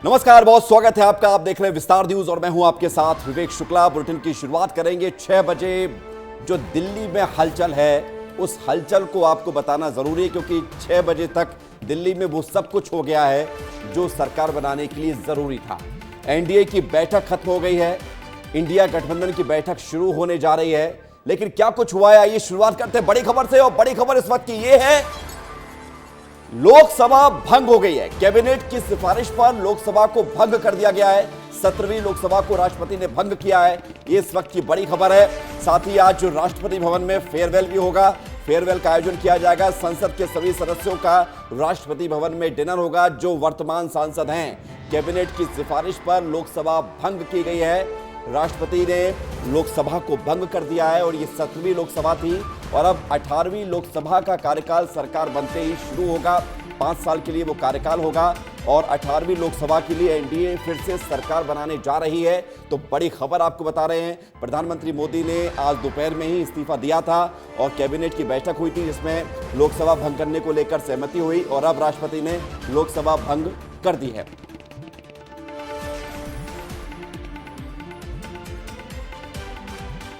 नमस्कार, बहुत स्वागत है आपका। आप देख रहे हैं विस्तार न्यूज और मैं हूं आपके साथ विवेक शुक्ला। बुलेटिन की शुरुआत करेंगे 6 बजे। जो दिल्ली में हलचल है उस हलचल को आपको बताना जरूरी है, क्योंकि 6 बजे तक दिल्ली में वो सब कुछ हो गया है जो सरकार बनाने के लिए जरूरी था। एनडीए की बैठक खत्म हो गई है, इंडिया गठबंधन की बैठक शुरू होने जा रही है। लेकिन क्या कुछ हुआ है, आइए शुरुआत करते हैं बड़ी खबर से। और बड़ी खबर इस वक्त की ये है, लोकसभा भंग हो गई है। कैबिनेट की सिफारिश पर लोकसभा को भंग कर दिया गया है। 17वीं लोकसभा को राष्ट्रपति ने भंग किया है, ये इस वक्त की बड़ी खबर है। साथ ही आज राष्ट्रपति भवन में फेयरवेल भी होगा। फेयरवेल का आयोजन किया जाएगा। संसद के सभी सदस्यों का राष्ट्रपति भवन में डिनर होगा जो वर्तमान सांसद हैं। कैबिनेट की सिफारिश पर लोकसभा भंग की गई है। राष्ट्रपति ने लोकसभा को भंग कर दिया है और ये 17वीं लोकसभा थी और अब 18वीं लोकसभा का कार्यकाल सरकार बनते ही शुरू होगा। 5 साल के लिए वो कार्यकाल होगा और 18वीं लोकसभा के लिए एनडीए फिर से सरकार बनाने जा रही है। तो बड़ी खबर आपको बता रहे हैं, प्रधानमंत्री मोदी ने आज दोपहर में ही इस्तीफा दिया था और कैबिनेट की बैठक हुई थी जिसमें लोकसभा भंग करने को लेकर सहमति हुई और अब राष्ट्रपति ने लोकसभा भंग कर दी है।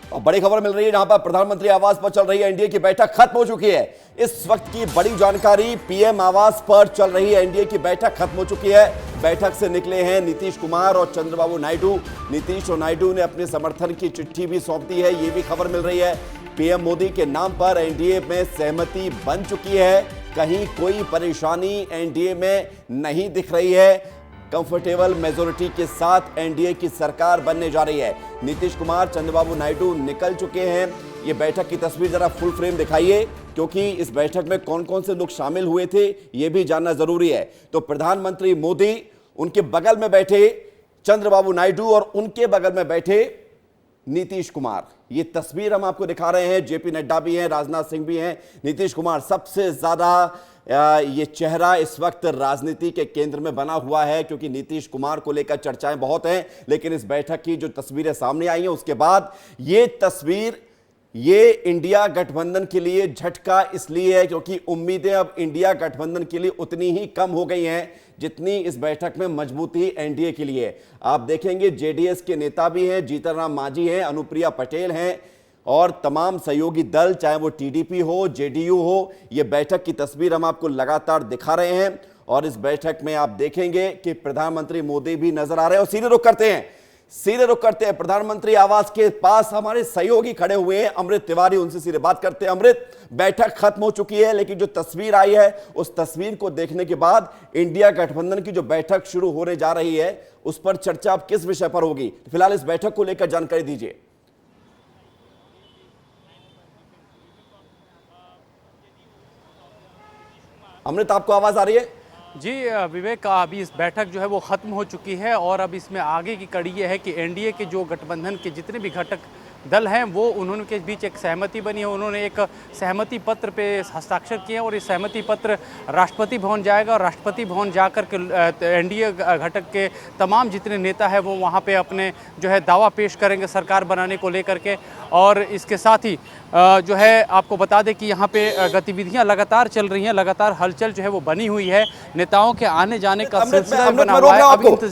और बड़ी खबर मिल रही है जहां पर प्रधानमंत्री आवास पर चल रही है एनडीए की बैठक खत्म हो चुकी है। इस वक्त की बड़ी जानकारी, पीएम आवास पर चल रही है एनडीए की बैठक खत्म हो चुकी है। बैठक से निकले हैं नीतीश कुमार और चंद्रबाबू नायडू। नीतीश और नायडू ने अपने समर्थन की चिट्ठी भी सौंप दी है, ये भी खबर मिल रही है। पीएम मोदी के नाम पर एनडीए में सहमति बन चुकी है। कहीं कोई परेशानी एनडीए में नहीं दिख रही है। कंफर्टेबल मेजोरिटी के साथ एनडीए की सरकार बनने जा रही है। नीतीश कुमार, चंद्रबाबू नायडू निकल चुके हैं। ये बैठक की तस्वीर जरा फुल फ्रेम दिखाइए, क्योंकि इस बैठक में कौन कौन से लोग शामिल हुए थे ये भी जानना जरूरी है। तो प्रधानमंत्री मोदी, उनके बगल में बैठे चंद्रबाबू नायडू और उनके बगल में बैठे नीतीश कुमार। ये तस्वीर हम आपको दिखा रहे हैं। जेपी नड्डा भी हैं, राजनाथ सिंह भी हैं। नीतीश कुमार सबसे ज्यादा ये चेहरा इस वक्त राजनीति के केंद्र में बना हुआ है, क्योंकि नीतीश कुमार को लेकर चर्चाएं बहुत हैं। लेकिन इस बैठक की जो तस्वीरें सामने आई हैं उसके बाद ये तस्वीर, ये इंडिया गठबंधन के लिए झटका इसलिए है क्योंकि उम्मीदें अब इंडिया गठबंधन के लिए उतनी ही कम हो गई हैं जितनी इस बैठक में मजबूती एनडीए के लिए। आप देखेंगे जेडीएस के नेता भी हैं, जीतन राम मांझी हैं, अनुप्रिया पटेल हैं और तमाम सहयोगी दल, चाहे वो टीडीपी हो, जेडीयू हो। ये बैठक की तस्वीर हम आपको लगातार दिखा रहे हैं और इस बैठक में आप देखेंगे कि प्रधानमंत्री मोदी भी नजर आ रहे हैं। और सीधे रुक करते हैं प्रधानमंत्री आवास के पास हमारे सहयोगी खड़े हुए हैं, अमृत तिवारी, उनसे सीधे बात करते हैं। अमृत, बैठक खत्म हो चुकी है लेकिन जो तस्वीर आई है उस तस्वीर को देखने के बाद इंडिया गठबंधन की जो बैठक शुरू होने जा रही है उस पर चर्चा अब किस विषय पर होगी? फिलहाल इस बैठक को लेकर जानकारी दीजिए। अमृत, आपको आवाज आ रही है? जी विवेक, अभी इस बैठक जो है वो ख़त्म हो चुकी है और अब इसमें आगे की कड़ी ये है कि एनडीए के जो गठबंधन के जितने भी घटक दल हैं वो उन्होंने के बीच एक सहमति बनी है। उन्होंने एक सहमति पत्र पे हस्ताक्षर किए और ये सहमति पत्र राष्ट्रपति भवन जाएगा और राष्ट्रपति भवन जाकर के एनडीए घटक के तमाम जितने नेता हैं वो वहाँ पे अपने जो है दावा पेश करेंगे सरकार बनाने को लेकर के। और इसके साथ ही जो है आपको बता दें कि यहाँ पे गतिविधियाँ लगातार चल रही हैं, लगातार हलचल जो है वो बनी हुई है। नेताओं के आने जाने का सिलसिला बना हुआ है।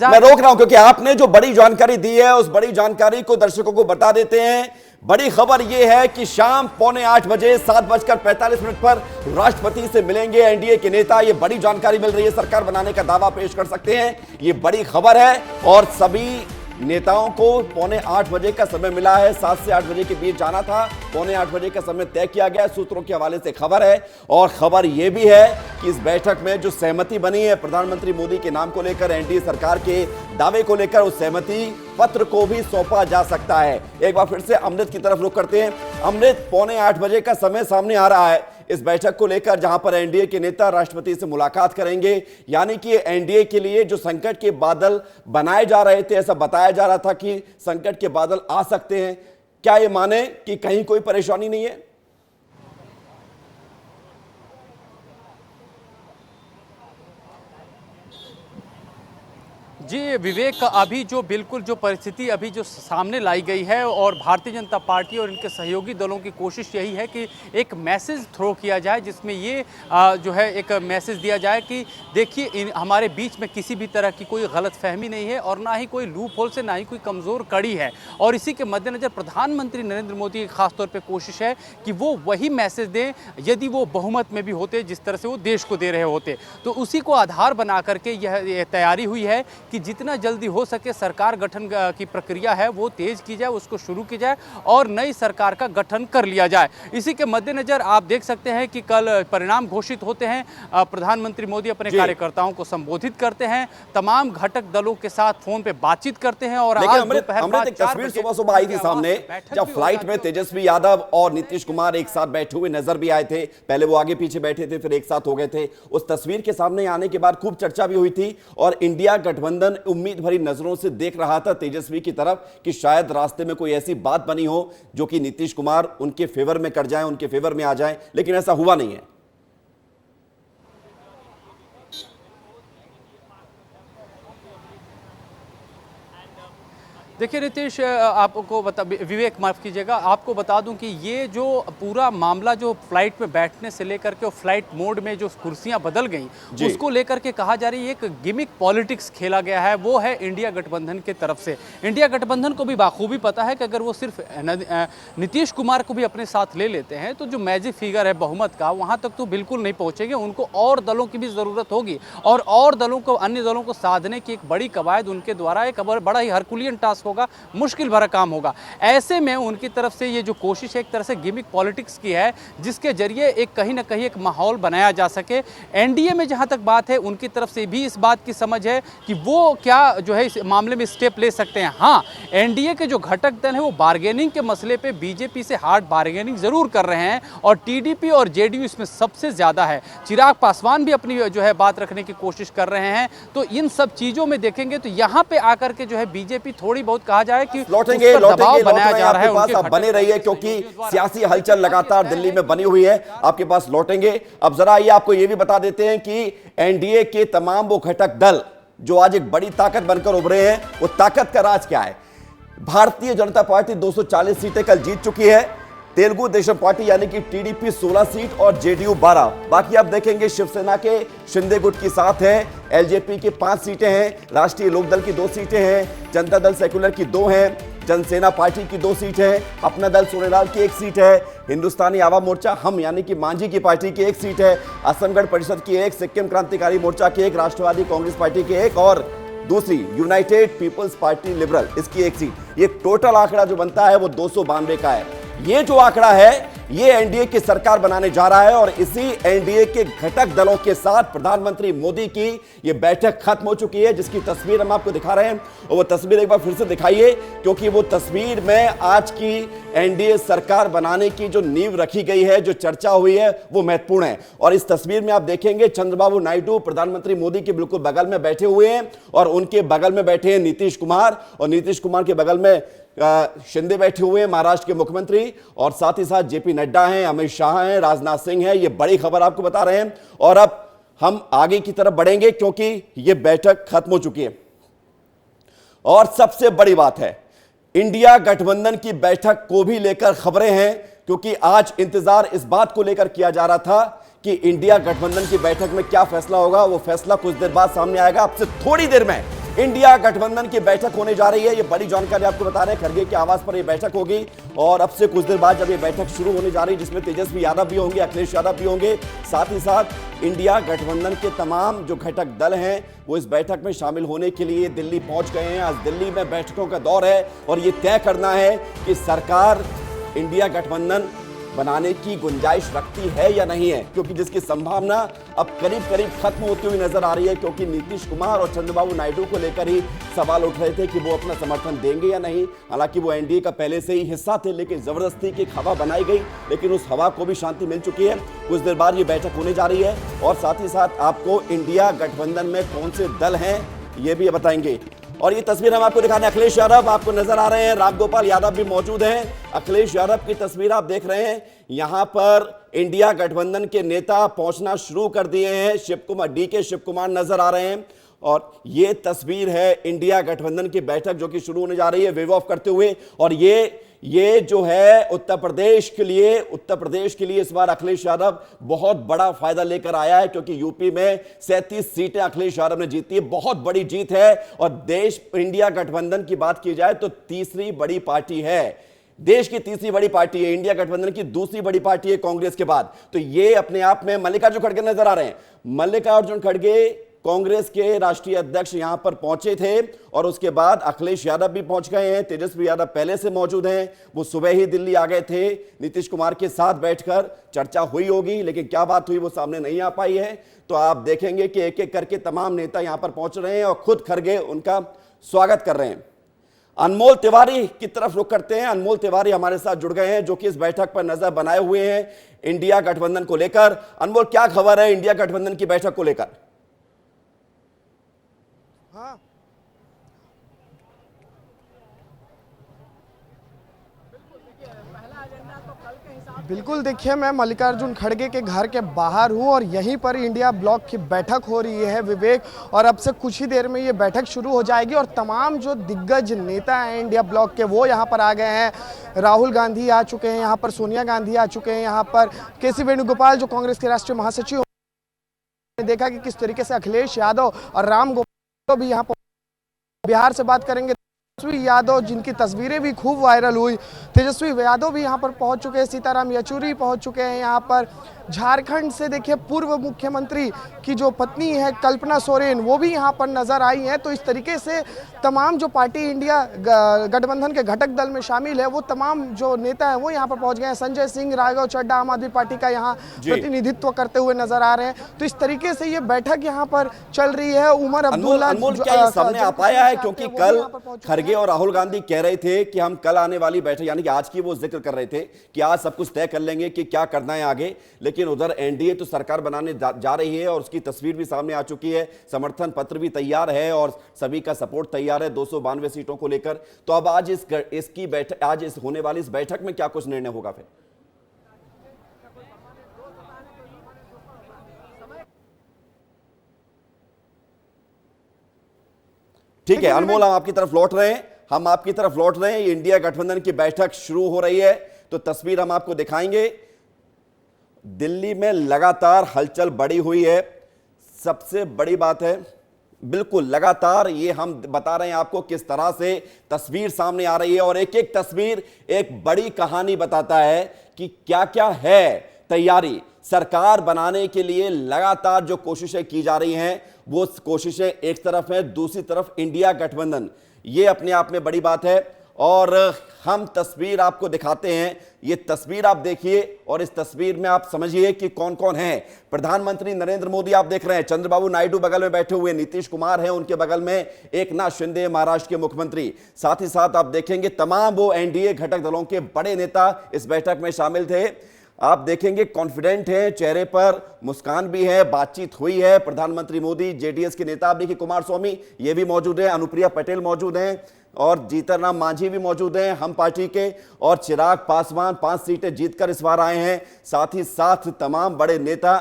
मैं रोक रहा हूं क्योंकि आपने जो बड़ी जानकारी दी है उस बड़ी जानकारी को दर्शकों को बता देते हैं। बड़ी खबर यह है कि शाम 7:45 बजे 7:45 पर राष्ट्रपति से मिलेंगे एनडीए के नेता। ये बड़ी जानकारी मिल रही है, सरकार बनाने का दावा पेश कर सकते हैं, ये बड़ी खबर है। और सभी नेताओं को 7:45 बजे का समय मिला है। 7 से 8 बजे के बीच जाना था, 7:45 बजे का समय तय किया गया, सूत्रों के हवाले से खबर है। और खबर यह भी है कि इस बैठक में जो सहमति बनी है प्रधानमंत्री मोदी के नाम को लेकर, एनडीए सरकार के दावे को लेकर, उस सहमति पत्र को भी सौंपा जा सकता है। एक बार फिर से अमृत की तरफ रुख करते हैं। अमृत, 7:45 बजे का समय सामने आ रहा है इस बैठक को लेकर, जहां पर एनडीए के नेता राष्ट्रपति से मुलाकात करेंगे। यानी कि एनडीए के लिए जो संकट के बादल बनाए जा रहे थे, ऐसा बताया जा रहा था कि संकट के बादल आ सकते हैं, क्या ये माने कि कहीं कोई परेशानी नहीं है? जी विवेक, अभी जो बिल्कुल जो परिस्थिति अभी जो सामने लाई गई है और भारतीय जनता पार्टी और इनके सहयोगी दलों की कोशिश यही है कि एक मैसेज थ्रो किया जाए, जिसमें ये जो है एक मैसेज दिया जाए कि देखिए हमारे बीच में किसी भी तरह की कोई गलतफहमी नहीं है और ना ही कोई लूप होल से, ना ही कोई कमज़ोर कड़ी है। और इसी के मद्देनज़र प्रधानमंत्री नरेंद्र मोदी की खासतौर पर कोशिश है कि वो वही मैसेज दें यदि वो बहुमत में भी होते जिस तरह से वो देश को दे रहे होते। तो उसी को आधार बना करके यह तैयारी हुई है कि जितना जल्दी हो सके सरकार गठन की प्रक्रिया है वो तेज की जाए, उसको शुरू की जाए और नई सरकार का गठन कर लिया जाए। इसी के मद्देनजर आप देख सकते हैं कि कल परिणाम घोषित होते हैं, प्रधानमंत्री मोदी अपने कार्यकर्ताओं को संबोधित करते हैं, तमाम घटक दलों के साथ फोन पे बातचीत करते हैं। और आज दोपहर बाद एक तस्वीर सुबह आई थी सामने, जब फ्लाइट में तेजस्वी यादव और नीतीश कुमार एक साथ बैठे हुए नजर भी आए थे। पहले वो आगे पीछे बैठे थे, फिर एक साथ हो गए थे। उस तस्वीर के सामने आने के बाद खूब चर्चा भी हुई थी और इंडिया गठबंधन उम्मीद भरी नजरों से देख रहा था तेजस्वी की तरफ कि शायद रास्ते में कोई ऐसी बात बनी हो जो कि नीतीश कुमार उनके फेवर में कर जाए, उनके फेवर में आ जाए, लेकिन ऐसा हुआ नहीं है। देखिए नीतीश, आपको विवेक माफ कीजिएगा, आपको बता दूं कि ये जो पूरा मामला जो फ्लाइट में बैठने से लेकर के और फ्लाइट मोड में जो कुर्सियां बदल गई उसको लेकर के कहा जा रही है एक गिमिक पॉलिटिक्स खेला गया है, वो है इंडिया गठबंधन की तरफ से। इंडिया गठबंधन को भी बाखूबी पता है कि अगर वो सिर्फ नीतीश कुमार को भी अपने साथ ले लेते हैं तो जो मैजिक फिगर है बहुमत का वहां तक तो बिल्कुल नहीं पहुंचेंगे, उनको और दलों की भी जरूरत होगी और दलों को, अन्य दलों को साधने की एक बड़ी कवायद उनके द्वारा एक बड़ा ही हरकुलियन टास्क होगा, मुश्किल भरा काम होगा। ऐसे में उनकी तरफ से ये जो कोशिश है एक तरह से गिमिक पॉलिटिक्स की है, जिसके जरिए एक कहीं ना कहीं एक माहौल बनाया जा सके। एनडीए में जहां तक बात है उनकी तरफ से भी इस बात की समझ है कि वो क्या जो है इस मामले में स्टेप ले सकते हैं। हाँ, एनडीए के जो घटक दल है वो बार्गेनिंग के मसले पे बीजेपी से हार्ड बार्गेनिंग जरूर कर रहे हैं और टीडीपी और जेडीयू इसमें सबसे ज्यादा है। चिराग पासवान भी अपनी जो है बात रखने की कोशिश कर रहे हैं। तो इन सब चीजों में देखेंगे तो यहाँ पे आकर के जो है बीजेपी थोड़ी बहुत कहा जाए कि लौटेंगे बनाया जा रहा है, आपके पास बने रहिए क्योंकि सियासी हलचल लगातार दिल्ली में बनी हुई है, आपके पास लौटेंगे। अब जरा आइए आपको यह भी बता देते हैं कि एनडीए के तमाम वो घटक दल जो आज एक बड़ी ताकत बनकर उभरे हैं, वो ताकत का राज क्या है। भारतीय जनता पार्टी 240 सीटें कल जीत चुकी है, तेलुगु देशम पार्टी यानी कि टीडीपी 16 सीट और जेडीयू 12। बाकी आप देखेंगे शिवसेना के शिंदे गुट की 7 है, एलजेपी की 5 सीटें हैं, राष्ट्रीय लोकदल की 2 सीटें हैं, जनता दल सेकुलर की 2 हैं, जनसेना पार्टी की 2 सीट है, अपना दल सोनेलाल की 1 सीट है, हिंदुस्तानी आवाम मोर्चा हम यानी कि मांझी की पार्टी की 1 सीट है, असम गण परिषद की 1, सिक्किम क्रांतिकारी मोर्चा की 1, राष्ट्रवादी कांग्रेस पार्टी की 1 और दूसरी यूनाइटेड पीपल्स पार्टी लिबरल इसकी 1 सीट। ये टोटल आंकड़ा जो बनता है वो 292 का है। ये जो आंकड़ा है ये एनडीए की सरकार बनाने जा रहा है और इसी एनडीए के घटक दलों के साथ प्रधानमंत्री मोदी की ये बैठक खत्म हो चुकी है, जिसकी तस्वीर हम आपको दिखा रहे हैं। और वो तस्वीर एक बार फिर से दिखाइए क्योंकि वो तस्वीर में आज की एनडीए सरकार बनाने की जो नींव रखी गई है, जो चर्चा हुई है, वो महत्वपूर्ण है। और इस तस्वीर में आप देखेंगे चंद्रबाबू नायडू प्रधानमंत्री मोदी के बिल्कुल बगल में बैठे हुए हैं और उनके बगल में बैठे हैं नीतीश कुमार और नीतीश कुमार के बगल में शिंदे बैठे हुए हैं, महाराष्ट्र के मुख्यमंत्री, और साथ ही साथ जेपी नड्डा हैं, अमित शाह हैं, राजनाथ सिंह हैं। ये बड़ी खबर आपको बता रहे हैं और अब हम आगे की तरफ बढ़ेंगे क्योंकि ये बैठक खत्म हो चुकी है। और सबसे बड़ी बात है इंडिया गठबंधन की बैठक को भी लेकर खबरें हैं क्योंकि आज इंतजार इस बात को लेकर किया जा रहा था कि इंडिया गठबंधन की बैठक में क्या फैसला होगा। वो फैसला कुछ देर बाद सामने आएगा। अब से थोड़ी देर में इंडिया गठबंधन की बैठक होने जा रही है। ये बड़ी जानकारी आपको बता रहे हैं, खड़गे के आवास पर ये बैठक होगी और अब से कुछ देर बाद जब ये बैठक शुरू होने जा रही है जिसमें तेजस्वी यादव भी होंगे, अखिलेश यादव भी होंगे, साथ ही साथ इंडिया गठबंधन के तमाम जो घटक दल हैं वो इस बैठक में शामिल होने के लिए दिल्ली पहुंच गए हैं। आज दिल्ली में बैठकों का दौर है और ये तय करना है कि सरकार इंडिया गठबंधन बनाने की गुंजाइश रखती है या नहीं है, क्योंकि जिसकी संभावना अब करीब करीब खत्म होती हुई नजर आ रही है क्योंकि नीतीश कुमार और चंद्रबाबू नायडू को लेकर ही सवाल उठ रहे थे कि वो अपना समर्थन देंगे या नहीं। हालांकि वो एनडीए का पहले से ही हिस्सा थे लेकिन जबरदस्ती की एक हवा बनाई गई, लेकिन उस हवा को भी शांति मिल चुकी है। कुछ देर बाद ये बैठक होने जा रही है और साथ ही साथ आपको इंडिया गठबंधन में कौन से दल हैं ये भी बताएंगे। और ये तस्वीर हम आपको दिखाने, अखिलेश यादव आपको नजर आ रहे हैं, रामगोपाल यादव भी मौजूद हैं। अखिलेश यादव की तस्वीर आप देख रहे हैं, यहां पर इंडिया गठबंधन के नेता पहुंचना शुरू कर दिए हैं। शिव कुमार नजर आ रहे हैं और ये तस्वीर है इंडिया गठबंधन की बैठक जो कि शुरू होने जा रही है वेव ऑफ करते हुए। और ये जो है उत्तर प्रदेश के लिए इस बार अखिलेश यादव बहुत बड़ा फायदा लेकर आया है, क्योंकि यूपी में 37 सीटें अखिलेश यादव ने जीती है, बहुत बड़ी जीत है। और देश इंडिया गठबंधन की बात की जाए तो तीसरी बड़ी पार्टी है, देश की तीसरी बड़ी पार्टी है, इंडिया गठबंधन की दूसरी बड़ी पार्टी है कांग्रेस के बाद। तो ये अपने आप में मल्लिकार्जुन खड़गे नजर आ रहे हैं। मल्लिकार्जुन खड़गे कांग्रेस के राष्ट्रीय अध्यक्ष यहां पर पहुंचे थे और उसके बाद अखिलेश यादव भी पहुंच गए हैं, तेजस्वी यादव पहले से मौजूद हैं, वो सुबह ही दिल्ली आ गए थे, नीतीश कुमार के साथ बैठकर चर्चा हुई होगी, लेकिन क्या बात हुई वो सामने नहीं आ पाई है। तो आप देखेंगे कि एक एक करके तमाम नेता यहां पर पहुंच रहे हैं और खुद खड़गे उनका स्वागत कर रहे हैं। अनमोल तिवारी की तरफ रुख करते हैं। अनमोल तिवारी हमारे साथ जुड़ गए हैं जो कि इस बैठक पर नजर बनाए हुए हैं इंडिया गठबंधन को लेकर। अनमोल, क्या खबर है इंडिया गठबंधन की बैठक को लेकर? हाँ, बिल्कुल। देखिए, मैं मल्लिकार्जुन खड़गे के घर के बाहर हूं और यहीं पर इंडिया ब्लॉक की बैठक हो रही है विवेक, और अब से कुछ ही देर में ये बैठक शुरू हो जाएगी और तमाम जो दिग्गज नेता हैं इंडिया ब्लॉक के वो यहाँ पर आ गए हैं। राहुल गांधी आ चुके हैं यहाँ पर, सोनिया गांधी आ चुके हैं यहाँ पर, के.सी. वेणुगोपाल जो कांग्रेस के राष्ट्रीय महासचिव, देखा कि किस तरीके से अखिलेश यादव और राम गोपाल भी यहाँ पर। बिहार से बात करेंगे, तेजस्वी यादव जिनकी तस्वीरें भी खूब वायरल हुई, तेजस्वी यादव भी यहाँ पर पहुँच चुके हैं, सीताराम येचुरी पहुँच चुके हैं यहाँ पर। झारखंड से देखिए पूर्व मुख्यमंत्री की जो पत्नी है कल्पना सोरेन, वो भी यहाँ पर नजर आई हैं। तो इस तरीके से तमाम जो पार्टी इंडिया गठबंधन के घटक दल में शामिल है वो तमाम जो नेता हैं वो यहाँ पर पहुँच गए हैं। संजय सिंह, राघव चड्ढा आम आदमी पार्टी का यहाँ प्रतिनिधित्व करते हुए नजर आ रहे हैं। तो इस तरीके से ये बैठक यहाँ पर चल रही है। उमर अब्दुल्ला, अनमोल, क्या ये सामने आ पाया है? क्योंकि कल खड़गे और राहुल गांधी कह रहे थे कि हम कल आने वाली बैठक, यानी कि आज की वो जिक्र कर रहे थे कि आज सब कुछ तय कर लेंगे कि क्या करना है आगे, लेकिन उधर एनडीए तो सरकार बनाने जा रही है और उसकी तस्वीर भी सामने आ चुकी है, समर्थन पत्र भी तैयार है और सभी का सपोर्ट तैयार है 292 सीटों को लेकर। तो अब आज इसकी बैठक, आज इस होने वाली इस बैठक में क्या कुछ निर्णय होगा फिर? ठीक है अनमोल, हम आपकी तरफ लौट रहे हैं। इंडिया गठबंधन की बैठक शुरू हो रही है तो तस्वीर हम आपको दिखाएंगे। दिल्ली में लगातार हलचल बढ़ी हुई है। सबसे बड़ी बात है, बिल्कुल लगातार ये हम बता रहे हैं आपको किस तरह से तस्वीर सामने आ रही है और एक एक तस्वीर एक बड़ी कहानी बताता है कि क्या क्या है तैयारी। सरकार बनाने के लिए लगातार जो कोशिशें की जा रही हैं वो कोशिशें एक तरफ है, दूसरी तरफ इंडिया गठबंधन, ये अपने आप में बड़ी बात है। और हम तस्वीर आपको दिखाते हैं, ये तस्वीर आप देखिए और इस तस्वीर में आप समझिए कि कौन कौन है। प्रधानमंत्री नरेंद्र मोदी आप देख रहे हैं, चंद्रबाबू नायडू बगल में बैठे हुए, नीतीश कुमार हैं उनके बगल में, एकनाथ शिंदे महाराष्ट्र के मुख्यमंत्री, साथ ही साथ आप देखेंगे तमाम वो एनडीए घटक दलों के बड़े नेता इस बैठक में शामिल थे। आप देखेंगे कॉन्फिडेंट है, चेहरे पर मुस्कान भी है, बातचीत हुई है। प्रधानमंत्री मोदी, जेडीएस के नेता आप देखिए कुमार स्वामी ये भी मौजूद है, अनुप्रिया पटेल मौजूद हैं और जीतनराम मांझी भी मौजूद हैं हम पार्टी के, और चिराग पासवान 5 सीटें जीतकर इस बार आए हैं, साथ ही साथ तमाम बड़े नेता।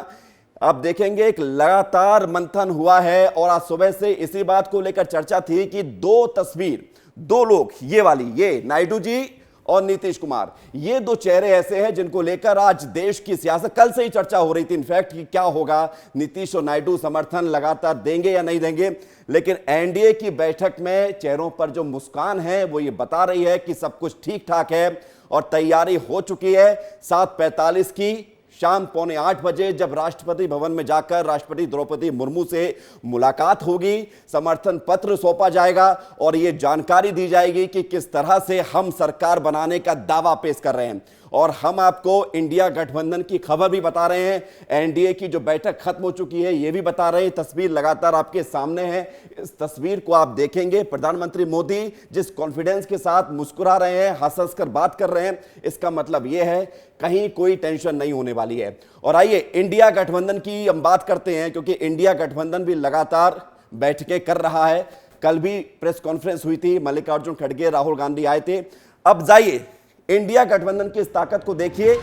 आप देखेंगे एक लगातार मंथन हुआ है और आज सुबह से इसी बात को लेकर चर्चा थी कि दो लोग, ये वाली, ये नायडू जी और नीतीश कुमार, ये 2 चेहरे ऐसे हैं जिनको लेकर आज देश की सियासत, कल से ही चर्चा हो रही थी इनफैक्ट कि क्या होगा, नीतीश और नायडू समर्थन लगातार देंगे या नहीं देंगे। लेकिन एनडीए की बैठक में चेहरों पर जो मुस्कान है वो ये बता रही है कि सब कुछ ठीक ठाक है और तैयारी हो चुकी है। 7:45 की शाम 7:45 बजे जब राष्ट्रपति भवन में जाकर राष्ट्रपति द्रौपदी मुर्मू से मुलाकात होगी, समर्थन पत्र सौंपा जाएगा और यह जानकारी दी जाएगी कि किस तरह से हम सरकार बनाने का दावा पेश कर रहे हैं। और हम आपको इंडिया गठबंधन की खबर भी बता रहे हैं, एनडीए की जो बैठक खत्म हो चुकी है ये भी बता रहे हैं। तस्वीर लगातार आपके सामने है, इस तस्वीर को आप देखेंगे, प्रधानमंत्री मोदी जिस कॉन्फिडेंस के साथ मुस्कुरा रहे हैं, हंस कर बात कर रहे हैं, इसका मतलब यह है कहीं कोई टेंशन नहीं होने वाली है। और आइए इंडिया गठबंधन की हम बात करते हैं, क्योंकि इंडिया गठबंधन भी लगातार बैठकें कर रहा है। कल भी प्रेस कॉन्फ्रेंस हुई थी, मल्लिकार्जुन खड़गे, राहुल गांधी आए थे। अब जाइए इंडिया गठबंधन की इस ताकत को देखिए,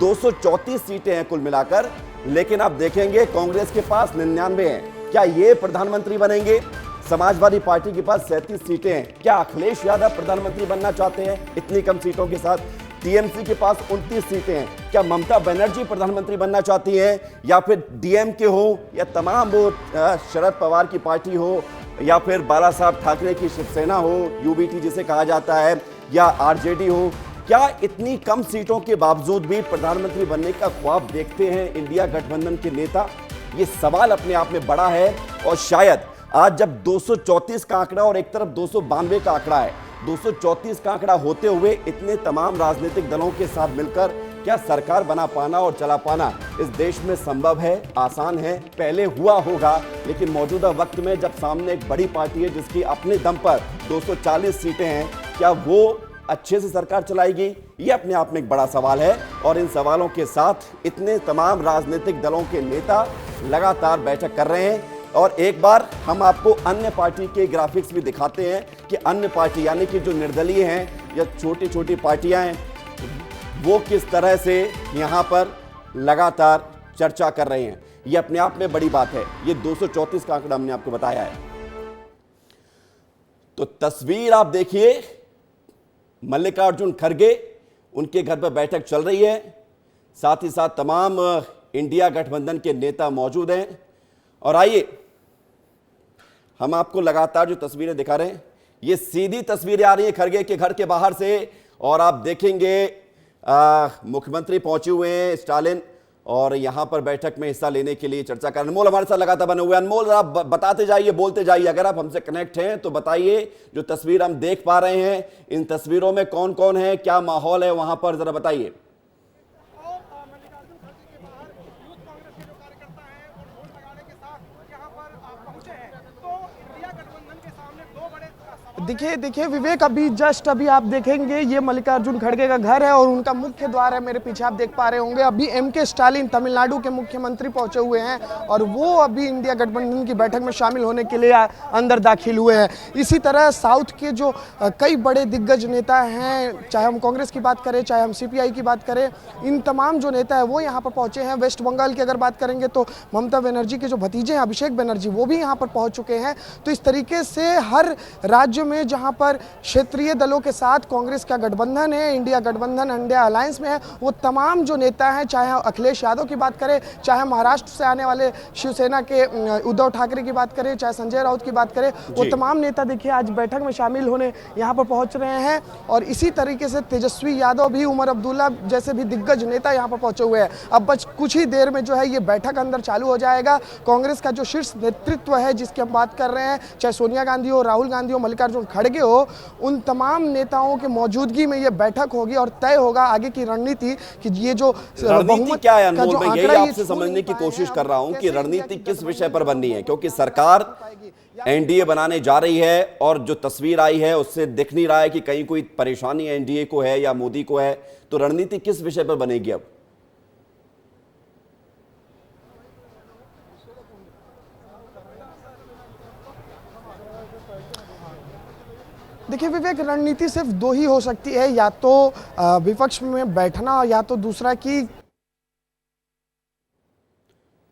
234 सीटें हैं कुल मिलाकर, लेकिन आप देखेंगे कांग्रेस के पास 99 हैं, क्या ये प्रधानमंत्री बनेंगे? समाजवादी पार्टी के पास 37 सीटें हैं। क्या अखिलेश यादव प्रधानमंत्री बनना चाहते हैं इतनी कम सीटों के साथ? टीएमसी के पास 29 सीटें हैं। क्या ममता बनर्जी प्रधानमंत्री बनना चाहती हैं, या फिर डीएमके हो, या तमाम वो शरद पवार की पार्टी हो, या फिर बाला साहब ठाकरे की शिवसेना हो, यूबीटी जिसे कहा जाता है, या आरजेडी हो? क्या इतनी कम सीटों के बावजूद भी प्रधानमंत्री बनने का ख्वाब देखते हैं इंडिया गठबंधन के नेता? ये सवाल अपने आप में बड़ा है। और शायद आज जब 234 का आंकड़ा और एक तरफ 292 का आंकड़ा है, 234 का आंकड़ा होते हुए इतने तमाम राजनीतिक दलों के साथ मिलकर क्या सरकार बना पाना और चला पाना इस देश में संभव है, आसान है? पहले हुआ होगा, लेकिन मौजूदा वक्त में जब सामने एक बड़ी पार्टी है जिसकी अपने दम पर 240 सीटें हैं, क्या वो अच्छे से सरकार चलाएगी? ये अपने आप में एक बड़ा सवाल है। और इन सवालों के साथ इतने तमाम राजनीतिक दलों के नेता लगातार बैठक कर रहे हैं। और एक बार हम आपको अन्य पार्टी के ग्राफिक्स भी दिखाते हैं कि अन्य पार्टी यानी कि जो निर्दलीय हैं या छोटी छोटी पार्टियां हैं, वो किस तरह से यहां पर लगातार चर्चा कर रहे हैं। ये अपने आप में बड़ी बात है। ये 234 का आंकड़ा हमने आपको बताया है। तो तस्वीर आप देखिए, मल्लिकार्जुन खड़गे, उनके घर पर बैठक चल रही है। साथ ही साथ तमाम इंडिया गठबंधन के नेता मौजूद हैं। और आइए हम आपको लगातार जो तस्वीरें दिखा रहे हैं, ये सीधी तस्वीरें आ रही हैं खड़गे के घर के बाहर से। और आप देखेंगे मुख्यमंत्री पहुंचे हुए हैं स्टालिन, और यहां पर बैठक में हिस्सा लेने के लिए चर्चा कर। अनमोल हमारे साथ लगातार बने हुए। अनमोल, आप बताते जाइए, बोलते जाइए। अगर आप हमसे कनेक्ट हैं तो बताइए, जो तस्वीर हम देख पा रहे हैं, इन तस्वीरों में कौन कौन है, क्या माहौल है वहां पर, जरा बताइए। देखिए विवेक, अभी आप देखेंगे ये मल्लिकार्जुन खड़गे का घर है और उनका मुख्य द्वार है। मेरे पीछे आप देख पा रहे होंगे। अभी एमके स्टालिन तमिलनाडु के मुख्यमंत्री पहुंचे हुए हैं और वो अभी इंडिया गठबंधन की बैठक में शामिल होने के लिए अंदर दाखिल हुए हैं। इसी तरह साउथ के जो कई बड़े दिग्गज नेता हैं, चाहे हम कांग्रेस की बात करें, चाहे हम सीपीआई की बात करें, इन तमाम जो नेता है वो यहाँ पर पहुंचे हैं। वेस्ट बंगाल की अगर बात करेंगे तो ममता बनर्जी के जो भतीजे हैं अभिषेक बनर्जी, वो भी यहाँ पर पहुंच चुके हैं। तो इस तरीके से हर राज्य में जहां पर क्षेत्रीय दलों के साथ कांग्रेस का गठबंधन है, इंडिया गठबंधन इंडिया अलायंस में है, वो तमाम जो नेता हैं, चाहे अखिलेश यादव की बात करें, चाहे महाराष्ट्र से आने वाले शिवसेना के उद्धव ठाकरे की बात करें, चाहे संजय राउत की बात करें, वो तमाम नेता देखिए आज बैठक में शामिल होने यहां पर पहुंच रहे हैं। और इसी तरीके से तेजस्वी यादव भी, उमर अब्दुल्ला जैसे भी दिग्गज नेता यहां पर पहुंचे हुए हैं। अब बस कुछ ही देर में जो है ये बैठक अंदर चालू हो जाएगा। कांग्रेस का जो शीर्ष नेतृत्व है जिसकी हम बात कर रहे हैं, चाहे सोनिया गांधी हो, राहुल गांधी हो, मल्लिकार्जुन खड़गे हो, उन तमाम नेताओं के मौजूदगी में यह बैठक होगी और तय होगा आगे की रणनीति कि ये जो रणनीति क्या है। अनमोल, मैं यही आपसे समझने की कोशिश कर रहा हूं कि रणनीति किस विषय पर बननी है, क्योंकि सरकार एनडीए बनाने जा रही है और जो तस्वीर आई है उससे दिख नहीं रहा है कि कहीं कोई परेशानी एनडीए को है या मोदी को है। तो रणनीति किस विषय पर बनेगी अब? देखिए विवेक, रणनीति सिर्फ दो ही हो सकती है, या तो विपक्ष में बैठना, या तो दूसरा कि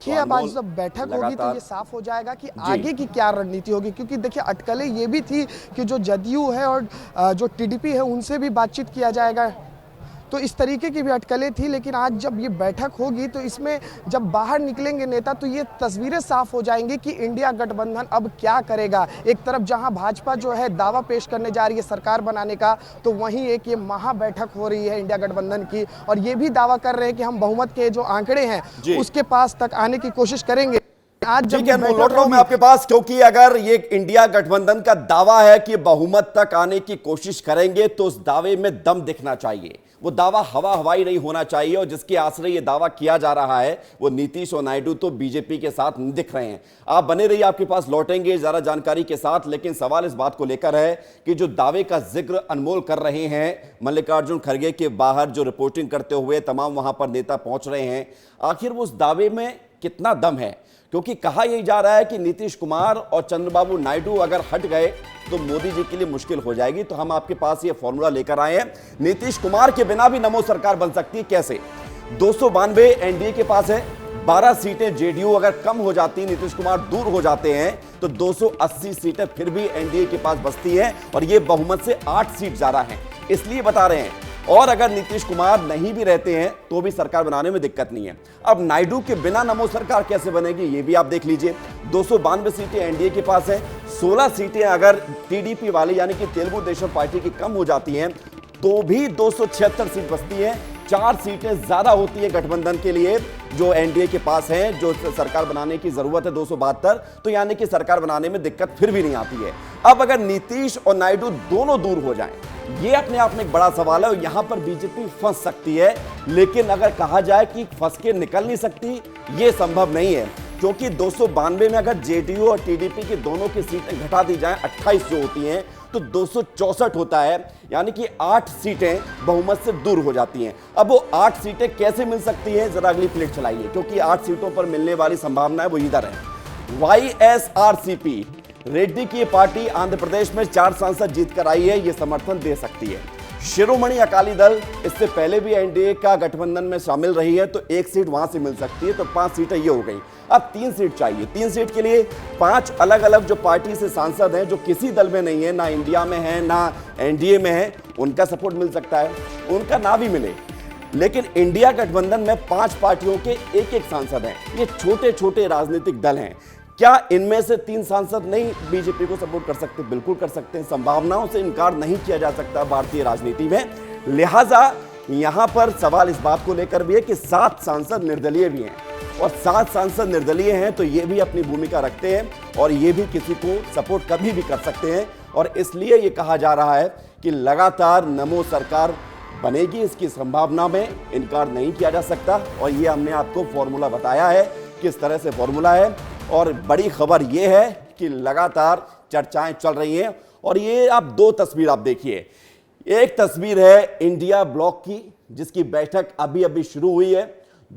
अब आज जब बैठक होगी तो ये साफ हो जाएगा कि आगे की क्या रणनीति होगी। क्योंकि देखिए अटकलें ये भी थी कि जो जदयू है और जो टीडीपी है उनसे भी बातचीत किया जाएगा, तो इस तरीके की भी अटकलें थी। लेकिन आज जब ये बैठक होगी तो इसमें जब बाहर निकलेंगे नेता तो ये तस्वीरें साफ हो जाएंगी कि इंडिया गठबंधन अब क्या करेगा। एक तरफ जहां भाजपा जो है दावा पेश करने जा रही है सरकार बनाने का, तो वहीं एक ये महा बैठक हो रही है इंडिया गठबंधन की, और ये भी दावा कर रहे हैं कि हम बहुमत के जो आंकड़े हैं उसके पास तक आने की कोशिश करेंगे। आज जब लौट रहा हूं मैं आपके पास, क्योंकि अगर ये इंडिया गठबंधन का दावा है कि बहुमत तक आने की कोशिश करेंगे तो उस दावे में दम दिखना चाहिए। वो दावा हवा हवाई नहीं होना चाहिए। और जिसके आश्रय ये दावा किया जा रहा है वो नीतीश और नायडू तो बीजेपी के साथ दिख रहे हैं। आप बने रहिए, आपके पास लौटेंगे ज्यादा जानकारी के साथ। लेकिन सवाल इस बात को लेकर है कि जो दावे का जिक्र अनमोल कर रहे हैं मल्लिकार्जुन खड़गे के बाहर जो रिपोर्टिंग करते हुए तमाम वहां पर नेता पहुंच रहे हैं, आखिर वो उस दावे में कितना दम है? क्योंकि कहा यही जा रहा है कि नीतीश कुमार और चंद्रबाबू नायडू अगर हट गए तो मोदी जी के लिए मुश्किल हो जाएगी। तो हम आपके पास ये फॉर्मूला लेकर आए हैं, नीतीश कुमार के बिना भी नमो सरकार बन सकती है। कैसे? 292 एनडीए के पास है, 12 सीटें जेडीयू अगर कम हो जाती, नीतीश कुमार दूर हो जाते हैं, तो 280 सीटें फिर भी एनडीए के पास बचती हैं और ये बहुमत से 8 सीट ज्यादा हैं। इसलिए बता रहे हैं। और अगर नीतीश कुमार नहीं भी रहते हैं तो भी सरकार बनाने में दिक्कत नहीं है। अब नायडू के बिना नमो सरकार कैसे बनेगी ये भी आप देख लीजिए। 292 सीटें एनडीए के पास है, 16 सीटें अगर टीडीपी वाली यानी कि तेलुगु देशम पार्टी की कम हो जाती हैं तो भी 276 सीट बचती है। 4 सीटें ज्यादा होती है गठबंधन के लिए जो एनडीए के पास है, जो सरकार बनाने की जरूरत है 272, तो यानी कि सरकार बनाने में दिक्कत फिर भी नहीं आती है। अब अगर नीतीश और नायडू दोनों दूर हो जाएं, ये अपने आप में एक बड़ा सवाल है और यहां पर बीजेपी फंस सकती है। लेकिन अगर कहा जाए कि फंस के निकल नहीं सकती, ये संभव नहीं है, क्योंकि 292 में अगर जेडीयू और टीडीपी की दोनों की सीटें घटा दी जाएं, 28 जो होती हैं, तो 264 होता है, यानी कि 8 सीटें बहुमत से दूर हो जाती हैं। अब वो 8 सीटें कैसे मिल सकती हैं, जरा अगली प्लेट चलाइए, क्योंकि 8 सीटों पर मिलने वाली संभावना है वो इधर है। वाईएसआरसीपी रेड्डी की पार्टी आंध्र प्रदेश में 4 सांसद जीत कर आई है, ये समर्थन दे सकती है। शिरोमणि अकाली दल इससे पहले भी एनडीए का गठबंधन में शामिल रही है, तो 1 सीट वहां से मिल सकती है, तो 5 सीटें ये हो गई। अब 3 सीट चाहिए। 3 सीट के लिए 5 अलग अलग जो पार्टी से सांसद हैं, जो किसी दल में नहीं है, ना इंडिया में है ना एनडीए में है, उनका सपोर्ट मिल सकता है, उनका ना भी मिले। लेकिन इंडिया गठबंधन में 5 पार्टियों के एक सांसद हैं। ये छोटे छोटे राजनीतिक दल हैं। क्या इनमें से 3 सांसद नहीं बीजेपी को सपोर्ट कर सकते? बिल्कुल कर सकते हैं। संभावनाओं से इनकार नहीं किया जा सकता भारतीय राजनीति में। लिहाजा यहां पर सवाल इस बात को लेकर भी है कि 7 सांसद निर्दलीय भी हैं, और 7 सांसद निर्दलीय हैं तो ये भी अपनी भूमिका रखते हैं और ये भी किसी को सपोर्ट कभी भी कर सकते हैं। और इसलिए ये कहा जा रहा है कि लगातार नमो सरकार बनेगी, इसकी संभावना में इनकार नहीं किया जा सकता। और ये हमने आपको फॉर्मूला बताया है, किस तरह से फॉर्मूला है। और बड़ी खबर यह है कि लगातार चर्चाएं चल रही हैं। और ये आप 2 तस्वीर आप देखिए। एक तस्वीर है इंडिया ब्लॉक की, जिसकी बैठक अभी अभी शुरू हुई है।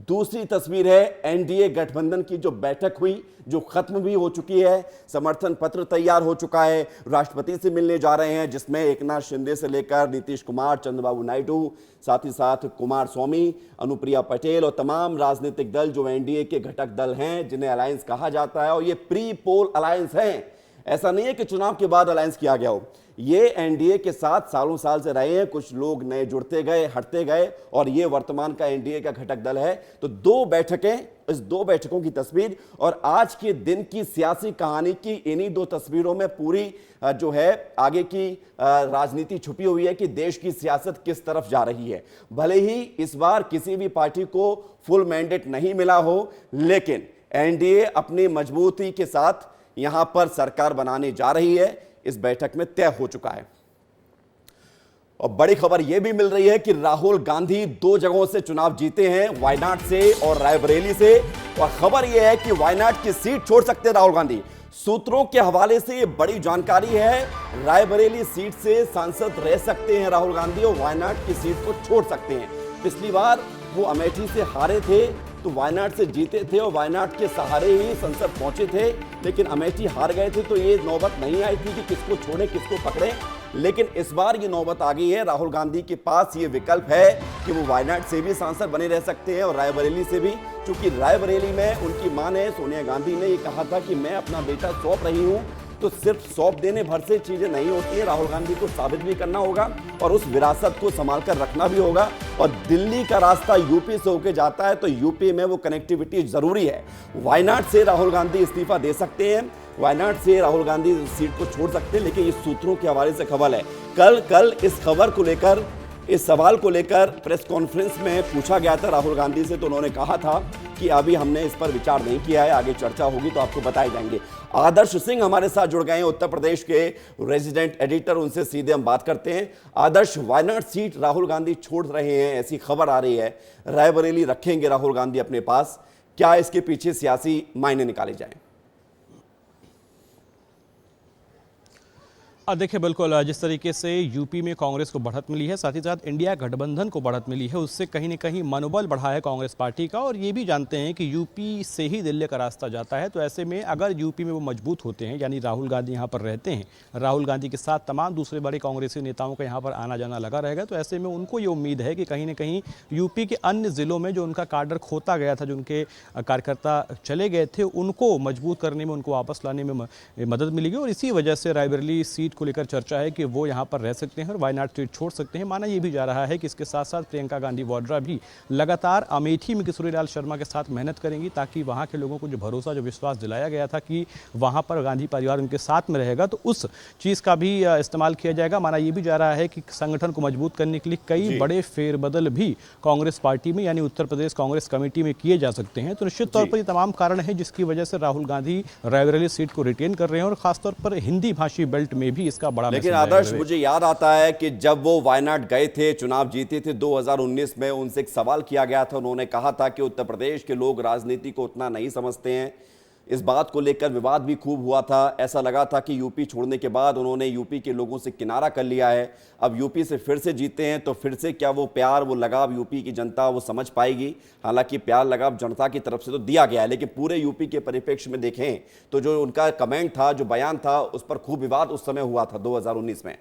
दूसरी तस्वीर है एनडीए गठबंधन की जो बैठक हुई, जो खत्म भी हो चुकी है। समर्थन पत्र तैयार हो चुका है, राष्ट्रपति से मिलने जा रहे हैं, जिसमें एकनाथ शिंदे से लेकर नीतीश कुमार, चंद्रबाबू नायडू, साथ ही साथ कुमार स्वामी, अनुप्रिया पटेल और तमाम राजनीतिक दल जो एनडीए के घटक दल हैं, जिन्हें अलायंस कहा जाता है। और ये प्री पोल अलायंस हैं, ऐसा नहीं है कि चुनाव के बाद अलायंस किया गया हो। ये एनडीए के साथ सालों साल से रहे हैं, कुछ लोग नए जुड़ते गए, हटते गए, और ये वर्तमान का एनडीए का घटक दल है। तो 2 बैठकें, इस 2 बैठकों की तस्वीर और आज के दिन की सियासी कहानी की इन्हीं 2 तस्वीरों में पूरी जो है आगे की राजनीति छुपी हुई है कि देश की सियासत किस तरफ जा रही है। भले ही इस बार किसी भी पार्टी को फुल मैंडेट नहीं मिला हो, लेकिन एनडीए अपनी मजबूती के साथ यहां पर सरकार बनाने जा रही है, इस बैठक में तय हो चुका है। और बड़ी खबर यह भी मिल रही है कि राहुल गांधी 2 जगहों से चुनाव जीते हैं, वायनाड से और रायबरेली से। और खबर यह है कि वायनाड की सीट छोड़ सकते हैं राहुल गांधी। सूत्रों के हवाले से यह बड़ी जानकारी है। रायबरेली सीट से सांसद रह सकते हैं राहुल गांधी और वायनाड की सीट को छोड़ सकते हैं। पिछली बार वो अमेठी से हारे थे, तो वायनाड से जीते थे और वायनाड के सहारे ही संसद पहुंचे थे, लेकिन अमेठी हार गए थे। तो ये नौबत नहीं आई थी कि किसको छोड़े किसको पकड़े, लेकिन इस बार ये नौबत आ गई है। राहुल गांधी के पास ये विकल्प है कि वो वायनाड से भी सांसद बने रह सकते हैं और रायबरेली से भी, क्योंकि रायबरेली में उनकी मां ने, सोनिया गांधी ने, ये कहा था कि मैं अपना बेटा सौंप रही हूं। तो सिर्फ सौंप देने भर से चीजें नहीं होती है, राहुल गांधी को साबित भी करना होगा और उस विरासत को संभाल कर रखना भी होगा। और दिल्ली का रास्ता यूपी से होकर जाता है, तो यूपी में वो कनेक्टिविटी जरूरी है। वायनाड से राहुल गांधी इस्तीफा दे सकते हैं, वायनाड से राहुल गांधी सीट को छोड़ सकते हैं, लेकिन इस सूत्रों के हवाले से खबर है। कल इस खबर को लेकर, इस सवाल को लेकर प्रेस कॉन्फ्रेंस में पूछा गया था राहुल गांधी से, तो उन्होंने कहा था कि अभी हमने इस पर विचार नहीं किया है, आगे चर्चा होगी तो आपको बताए जाएंगे। आदर्श सिंह हमारे साथ जुड़ गए हैं, उत्तर प्रदेश के रेजिडेंट एडिटर, उनसे सीधे हम बात करते हैं। आदर्श, वायनाड सीट राहुल गांधी छोड़ रहे हैं, ऐसी खबर आ रही है, रायबरेली रखेंगे राहुल गांधी अपने पास, क्या इसके पीछे सियासी मायने निकाले जाएं? देखिए बिल्कुल जिस तरीके से यूपी में कांग्रेस को बढ़त मिली है, साथ ही साथ इंडिया गठबंधन को बढ़त मिली है, उससे कहीं न कहीं मनोबल बढ़ा है कांग्रेस पार्टी का। और ये भी जानते हैं कि यूपी से ही दिल्ली का रास्ता जाता है, तो ऐसे में अगर यूपी में वो मजबूत होते हैं, यानी राहुल गांधी यहाँ पर रहते हैं, राहुल गांधी के साथ तमाम दूसरे बड़े कांग्रेसी नेताओं का यहाँ पर आना जाना लगा रहेगा, तो ऐसे में उनको ये उम्मीद है कि कहीं न कहीं यूपी के अन्य ज़िलों में जो उनका काडर खोता गया था, जो उनके कार्यकर्ता चले गए थे, उनको मजबूत करने में, उनको वापस लाने में मदद मिलेगी। और इसी वजह से रायबरेली सीट को लेकर चर्चा है कि वो यहाँ पर रह सकते हैं और वायनाड सीट छोड़ सकते हैं। माना ये भी जा रहा है कि इसके साथ साथ प्रियंका गांधी वाड्रा भी लगातार अमेठी में किशोरीलाल शर्मा के साथ मेहनत करेंगी, ताकि वहाँ के लोगों को जो भरोसा, जो विश्वास दिलाया गया था कि वहाँ पर गांधी परिवार उनके साथ में रहेगा, तो उस चीज़ का भी इस्तेमाल किया जाएगा। माना ये भी जा रहा है कि संगठन को मजबूत करने के लिए कई बड़े फेरबदल भी कांग्रेस पार्टी में, यानी उत्तर प्रदेश कांग्रेस कमेटी में किए जा सकते हैं। तो निश्चित तौर पर ये तमाम कारण है जिसकी वजह से राहुल गांधी रायबरेली सीट को रिटेन कर रहे हैं, और खासतौर पर हिंदी भाषी बेल्ट में भी इसका बड़ा। लेकिन आदर्श, मुझे याद आता है कि जब वो वायनाड गए थे, चुनाव जीते थे 2019 में, उनसे एक सवाल किया गया था, उन्होंने कहा था कि उत्तर प्रदेश के लोग राजनीति को उतना नहीं समझते हैं। इस बात को लेकर विवाद भी खूब हुआ था। ऐसा लगा था कि यूपी छोड़ने के बाद उन्होंने यूपी के लोगों से किनारा कर लिया है। अब यूपी से फिर से जीते हैं, तो फिर से क्या वो प्यार, वो लगाव यूपी की जनता वो समझ पाएगी? हालांकि प्यार लगाव जनता की तरफ से तो दिया गया है, लेकिन पूरे यूपी के परिप्रेक्ष्य में देखें तो जो उनका कमेंट था, जो बयान था, उस पर खूब विवाद उस समय हुआ था 2019 में।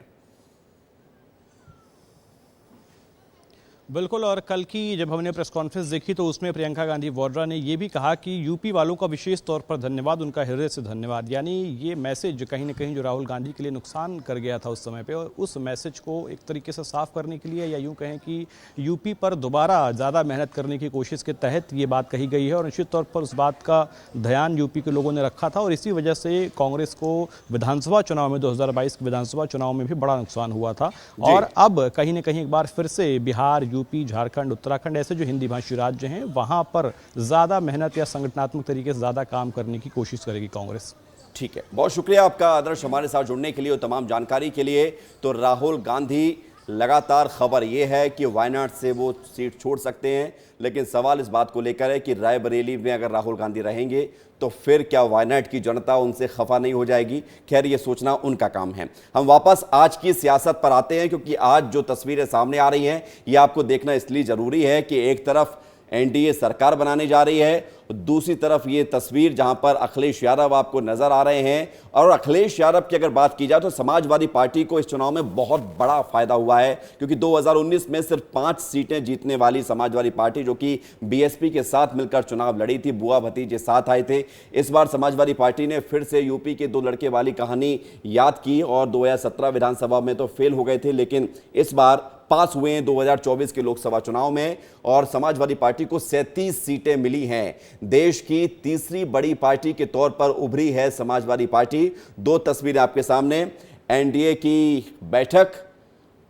बिल्कुल, और कल की जब हमने प्रेस कॉन्फ्रेंस देखी तो उसमें प्रियंका गांधी वाड्रा ने ये भी कहा कि यूपी वालों का विशेष तौर पर धन्यवाद, उनका हृदय से धन्यवाद। यानी ये मैसेज कहीं ना कहीं जो राहुल गांधी के लिए नुकसान कर गया था उस समय पे, और उस मैसेज को एक तरीके से साफ करने के लिए, या यूँ कहें कि यूपी पर दोबारा ज़्यादा मेहनत करने की कोशिश के तहत ये बात कही गई है। और निश्चित तौर पर उस बात का ध्यान यूपी के लोगों ने रखा था, और इसी वजह से कांग्रेस को विधानसभा चुनाव में, 2022 के विधानसभा चुनाव में भी बड़ा नुकसान हुआ था। और अब कहीं ना कहीं एक बार फिर से बिहार, यूपी, झारखंड, उत्तराखंड, ऐसे जो हिंदी भाषी राज्य हैं, वहां पर ज्यादा मेहनत या संगठनात्मक तरीके से ज्यादा काम करने की कोशिश करेगी कांग्रेस। ठीक है, बहुत शुक्रिया आपका आदर्श, हमारे साथ जुड़ने के लिए और तमाम जानकारी के लिए। तो राहुल गांधी, लगातार खबर यह है कि वायनाड से वो सीट छोड़ सकते हैं, लेकिन सवाल इस बात को लेकर है कि रायबरेली में अगर राहुल गांधी रहेंगे तो फिर क्या वायनाड की जनता उनसे खफा नहीं हो जाएगी? खैर, ये सोचना उनका काम है। हम वापस आज की सियासत पर आते हैं, क्योंकि आज जो तस्वीरें सामने आ रही हैं ये आपको देखना इसलिए जरूरी है कि एक तरफ एनडीए सरकार बनाने जा रही है, दूसरी तरफ ये तस्वीर जहां पर अखिलेश यादव आपको नजर आ रहे हैं। और अखिलेश यादव की अगर बात की जाए तो समाजवादी पार्टी को इस चुनाव में बहुत बड़ा फायदा हुआ है, क्योंकि 2019 में सिर्फ 5 सीटें जीतने वाली समाजवादी पार्टी, जो कि बीएसपी के साथ मिलकर चुनाव लड़ी थी, बुआ भतीजे साथ आए थे, इस बार समाजवादी पार्टी ने फिर से यूपी के 2 लड़के वाली कहानी याद की। और 2017 विधानसभा में तो फेल हो गए थे, लेकिन इस बार पास हुए हैं 2024 के लोकसभा चुनाव में, और समाजवादी पार्टी को 37 सीटें मिली हैं। देश की तीसरी बड़ी पार्टी के तौर पर उभरी है समाजवादी पार्टी। 2 तस्वीरें आपके सामने, एनडीए की बैठक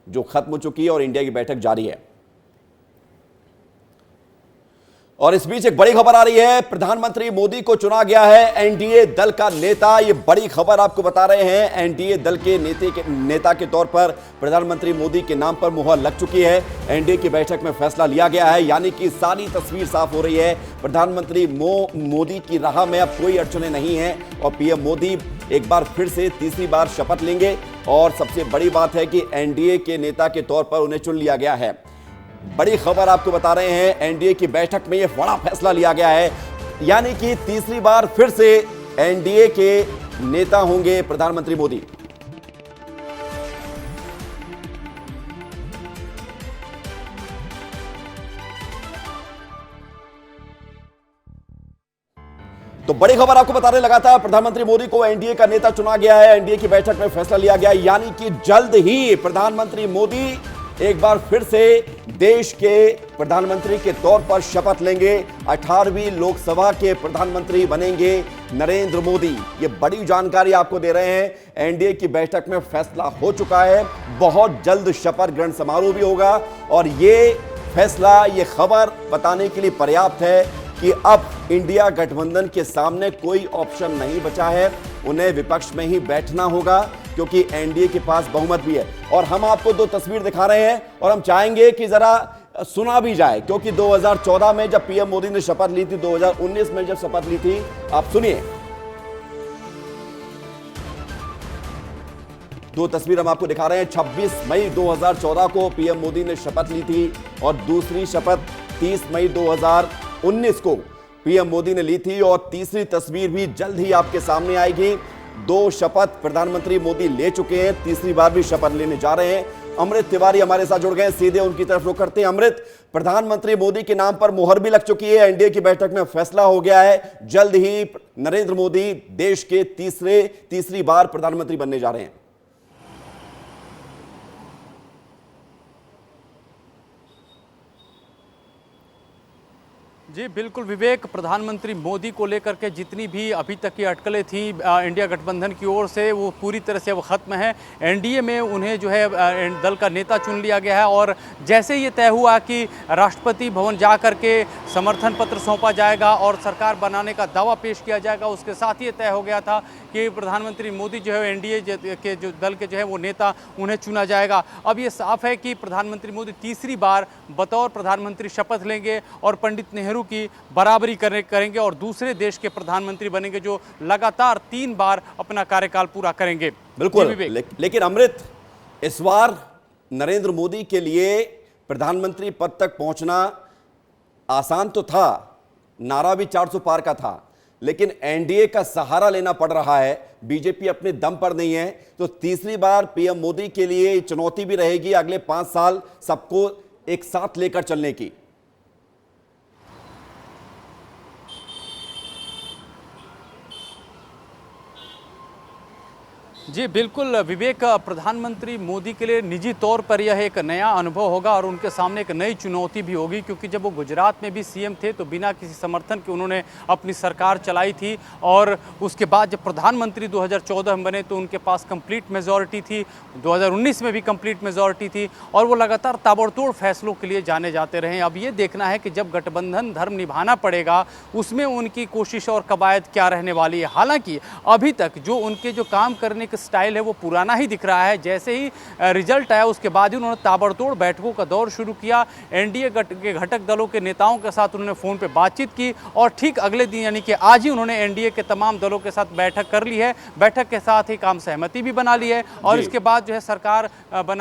जो खत्म हो चुकी है और इंडिया की बैठक जारी है। और इस बीच एक बड़ी खबर आ रही है, प्रधानमंत्री मोदी को चुना गया है एनडीए दल का नेता। ये बड़ी खबर आपको बता रहे हैं, एनडीए दल के नेता के तौर पर प्रधानमंत्री मोदी के नाम पर मुहर लग चुकी है। एनडीए की बैठक में फैसला लिया गया है, यानी कि सारी तस्वीर साफ हो रही है। प्रधानमंत्री मोदी की राह में अब कोई अड़चने नहीं है, और पीएम मोदी एक बार फिर से तीसरी बार शपथ लेंगे। और सबसे बड़ी बात है कि एनडीए के नेता के तौर पर उन्हें चुन लिया गया है। बड़ी खबर आपको बता रहे हैं, एनडीए की बैठक में यह बड़ा फैसला लिया गया है, यानी कि तीसरी बार फिर से एनडीए के नेता होंगे प्रधानमंत्री मोदी। तो बड़ी खबर आपको बता रहे, लगातार प्रधानमंत्री मोदी को एनडीए का नेता चुना गया है, एनडीए की बैठक में फैसला लिया गया, यानी कि जल्द ही प्रधानमंत्री मोदी एक बार फिर से देश के प्रधानमंत्री के तौर पर शपथ लेंगे। 18वीं लोकसभा के प्रधानमंत्री बनेंगे नरेंद्र मोदी। ये बड़ी जानकारी आपको दे रहे हैं, एनडीए की बैठक में फैसला हो चुका है, बहुत जल्द शपथ ग्रहण समारोह भी होगा। और ये फैसला, ये खबर बताने के लिए पर्याप्त है कि अब इंडिया गठबंधन के सामने कोई ऑप्शन नहीं बचा है, उन्हें विपक्ष में ही बैठना होगा, क्योंकि एनडीए के पास बहुमत भी है। और हम आपको 2 तस्वीर दिखा रहे हैं, और हम चाहेंगे कि जरा सुना भी जाए, क्योंकि 2014 में जब पीएम मोदी ने शपथ ली थी, 2019 में जब शपथ ली थी, आप सुनिए। दो तस्वीर हम आपको दिखा रहे हैं। 26 मई 2014 को पीएम मोदी ने शपथ ली थी और दूसरी शपथ 30 मई 2019 को पीएम मोदी ने ली थी और तीसरी तस्वीर भी जल्द ही आपके सामने आएगी। दो शपथ प्रधानमंत्री मोदी ले चुके हैं, तीसरी बार भी शपथ लेने जा रहे हैं। अमृत तिवारी हमारे साथ जुड़ गए, सीधे उनकी तरफ रुख करते हैं। अमृत, प्रधानमंत्री मोदी के नाम पर मुहर भी लग चुकी है, एनडीए की बैठक में फैसला हो गया है, जल्द ही नरेंद्र मोदी देश के तीसरी बार प्रधानमंत्री बनने जा रहे हैं। जी बिल्कुल विवेक, प्रधानमंत्री मोदी को लेकर के जितनी भी अभी तक की अटकलें थी इंडिया गठबंधन की ओर से, वो पूरी तरह से अब ख़त्म है। एनडीए में उन्हें जो है दल का नेता चुन लिया गया है और जैसे ये तय हुआ कि राष्ट्रपति भवन जा कर के समर्थन पत्र सौंपा जाएगा और सरकार बनाने का दावा पेश किया जाएगा, उसके साथ ही तय हो गया था कि प्रधानमंत्री मोदी जो है एनडीए के जो दल के जो है वो नेता, उन्हें चुना जाएगा। अब ये साफ है कि प्रधानमंत्री मोदी तीसरी बार बतौर प्रधानमंत्री शपथ लेंगे और पंडित नेहरू की बराबरी करेंगे और दूसरे देश के प्रधानमंत्री बनेंगे जो लगातार 3 बार अपना कार्यकाल पूरा करेंगे। बिल्कुल, लेकिन अमृत, इस बार नरेंद्र मोदी के लिए प्रधानमंत्री पद तक पहुंचना आसान तो था, नारा भी 400 पार का था, लेकिन एनडीए का सहारा लेना पड़ रहा है। बीजेपी अपने दम पर नहीं है, तो तीसरी बार पीएम मोदी के लिए चुनौती भी रहेगी अगले 5 साल सबको एक साथ लेकर चलने की। जी बिल्कुल विवेक, प्रधानमंत्री मोदी के लिए निजी तौर पर यह एक नया अनुभव होगा और उनके सामने एक नई चुनौती भी होगी, क्योंकि जब वो गुजरात में भी सीएम थे तो बिना किसी समर्थन के उन्होंने अपनी सरकार चलाई थी और उसके बाद जब प्रधानमंत्री 2014 में बने तो उनके पास कंप्लीट मेजॉरिटी थी, 2019 में भी कंप्लीट मेजॉरिटी थी और वो लगातार ताबड़तोड़ फैसलों के लिए जाने जाते रहे। अब ये देखना है कि जब गठबंधन धर्म निभाना पड़ेगा उसमें उनकी कोशिश और कवायद क्या रहने वाली है। हालांकि अभी तक जो उनके जो काम करने स्टाइल है वो पुराना ही दिख रहा है। जैसे ही रिजल्ट आया उसके बाद ही उन्होंने ताबड़तोड़ बैठकों का दौर शुरू किया, एनडीए के घटक दलों के नेताओं के साथ उन्होंने फ़ोन पे बातचीत की और ठीक अगले दिन यानी कि आज ही उन्होंने एनडीए के तमाम दलों के साथ बैठक कर ली है। बैठक के साथ ही काम सहमति भी बना ली है और इसके बाद जो है सरकार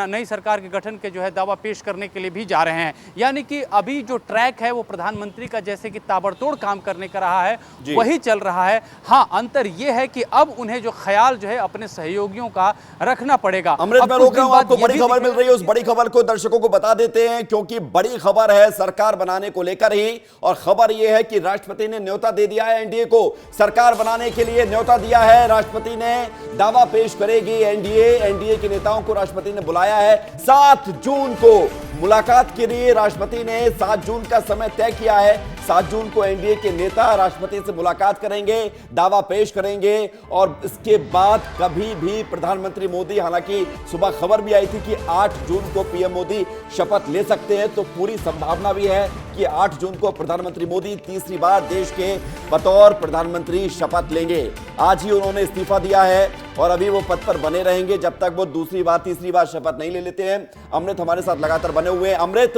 नई सरकार के गठन के जो है दावा पेश करने के लिए भी जा रहे हैं। यानी कि अभी जो ट्रैक है वो प्रधानमंत्री का जैसे कि ताबड़तोड़ काम करने का रहा है वही चल रहा है। हाँ, अंतर यह है कि अब उन्हें जो ख्याल जो है अपने सहयोगियों का रखना पड़ेगा। अमृत, मैं रोक रहा हूं, आपको बड़ी खबर मिल रही है, उस बड़ी खबर को दर्शकों को बता देते हैं क्योंकि बड़ी खबर है सरकार बनाने को लेकर ही। और खबर यह है कि राष्ट्रपति ने न्योता दे दिया है एनडीए को, सरकार बनाने के लिए न्योता दिया है। राष्ट्रपति ने दावा पेश करेगी एनडीए के नेताओं को राष्ट्रपति ने बुलाया है 7 जून को मुलाकात के लिए। राष्ट्रपति ने 7 जून का समय तय किया है। 7 जून को एनडीए के नेता राष्ट्रपति से मुलाकात करेंगे, दावा पेश करेंगे और इसके बाद कभी भी प्रधानमंत्री मोदी, हालांकि सुबह खबर भी आई थी कि 8 जून को पीएम मोदी शपथ ले सकते हैं, तो पूरी संभावना भी है कि 8 जून को प्रधानमंत्री मोदी तीसरी बार देश के बतौर प्रधानमंत्री शपथ लेंगे। आज ही उन्होंने इस्तीफा दिया है और अभी वो पद पर बने रहेंगे जब तक वो तीसरी बार शपथ नहीं ले लेते हैं। अमृत हमारे साथ लगातार बने हुए हैं। अमृत,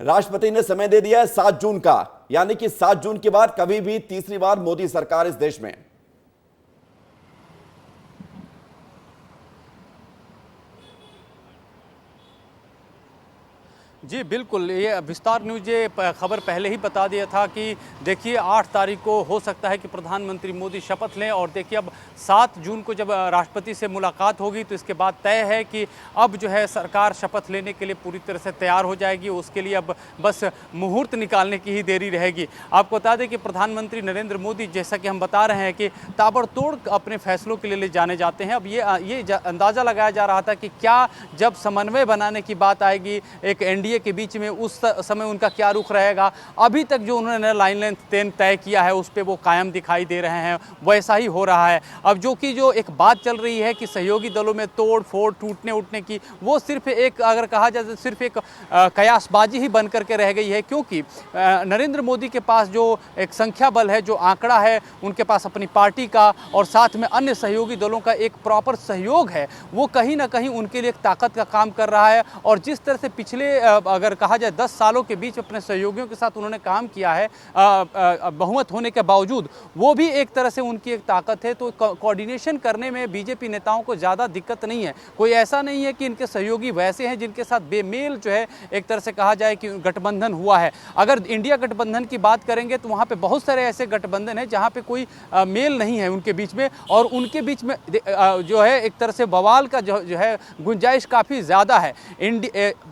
राष्ट्रपति ने समय दे दिया है 7 जून का, यानी कि 7 जून के बाद कभी भी तीसरी बार मोदी सरकार इस देश में। जी बिल्कुल, ये विस्तार न्यूज़ ये खबर पहले ही बता दिया था कि देखिए 8 तारीख को हो सकता है कि प्रधानमंत्री मोदी शपथ लें और देखिए अब 7 जून को जब राष्ट्रपति से मुलाकात होगी तो इसके बाद तय है कि अब जो है सरकार शपथ लेने के लिए पूरी तरह से तैयार हो जाएगी। उसके लिए अब बस मुहूर्त निकालने की ही देरी रहेगी। आपको बता दें कि प्रधानमंत्री नरेंद्र मोदी, जैसा कि हम बता रहे हैं कि ताबड़तोड़ अपने फैसलों के लिए ले जाने जाते हैं। अब ये अंदाज़ा लगाया जा रहा था कि क्या जब समन्वय बनाने की बात आएगी एक एनडीए के बीच में, उस समय उनका क्या रुख रहेगा। अभी तक जो उन्होंने लाइन लेंथ तय किया है उस पे वो कायम दिखाई दे रहे हैं, वैसा ही हो रहा है। अब जो एक बात चल रही है कि सहयोगी दलों में तोड़ फोड़ टूटने उठने की, वो सिर्फ एक, अगर कहा जाए तो सिर्फ एक कयासबाजी ही बन करके रह गई है, क्योंकि नरेंद्र मोदी के पास जो एक संख्या बल है, जो आंकड़ा है उनके पास अपनी पार्टी का और साथ में अन्य सहयोगी दलों का एक प्रॉपर सहयोग है, वो कहीं ना कहीं उनके लिए एक ताकत का काम कर रहा है। और जिस तरह से पिछले अगर कहा जाए 10 सालों के बीच अपने सहयोगियों के साथ उन्होंने काम किया है बहुमत होने के बावजूद, वो भी एक तरह से उनकी एक ताकत है। तो कोऑर्डिनेशन करने में बीजेपी नेताओं को ज़्यादा दिक्कत नहीं है। कोई ऐसा नहीं है कि इनके सहयोगी वैसे हैं जिनके साथ बेमेल जो है एक तरह से कहा जाए कि गठबंधन हुआ है। अगर इंडिया गठबंधन की बात करेंगे तो वहाँ पे बहुत सारे ऐसे गठबंधन हैं जहाँ पे कोई मेल नहीं है उनके बीच में, और उनके बीच में जो है एक तरह से बवाल का जो है गुंजाइश काफ़ी ज़्यादा है।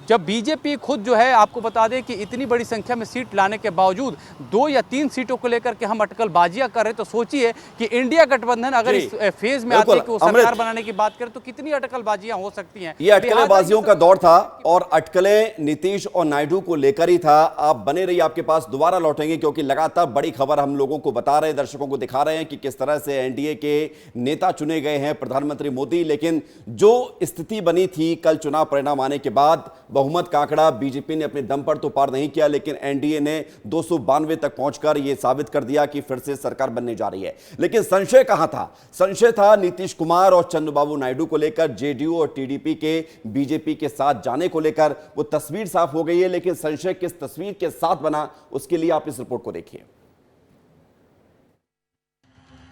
जब बीजेपी खुद जो है, आपको बता दें कि इतनी बड़ी संख्या में सीट लाने के बावजूद 2 या 3 सीटों को लेकर के हम अटकलबाजियां कर रहे हैं, तो सोचिए कि इंडिया गठबंधन अगर इस फेज में आते हैं कि वो सरकार बनाने की बात करें तो कितनी अटकलबाजियां हो सकती हैं। ये अटकलेबाजियों का दौर था और अटकले नीतीश और नायडू को लेकर ही था। आप बने रहिए, आपके पास दोबारा लौटेंगे क्योंकि लगातार बड़ी खबर हम लोगों को बता रहे हैं, दर्शकों को दिखा रहे हैं कि किस तरह से एनडीए के नेता चुने गए हैं, प्रधानमंत्री मोदी। लेकिन जो स्थिति बनी थी कल चुनाव परिणाम आने के बाद, बहुमत का आंकड़ा बीजेपी ने अपने दम पर तो पार नहीं किया, लेकिन एनडीए ने 292 तक पहुंचकर यह साबित कर दिया कि फिर से सरकार बनने जा रही है। लेकिन संशय कहां था? संशय था नीतीश कुमार और चंद्रबाबू नायडू को लेकर, जेडीयू और टीडीपी के बीजेपी के साथ जाने को लेकर। वो तस्वीर साफ हो गई है, लेकिन संशय किस तस्वीर के साथ बना, उसके लिए आप इस रिपोर्ट को देखिए।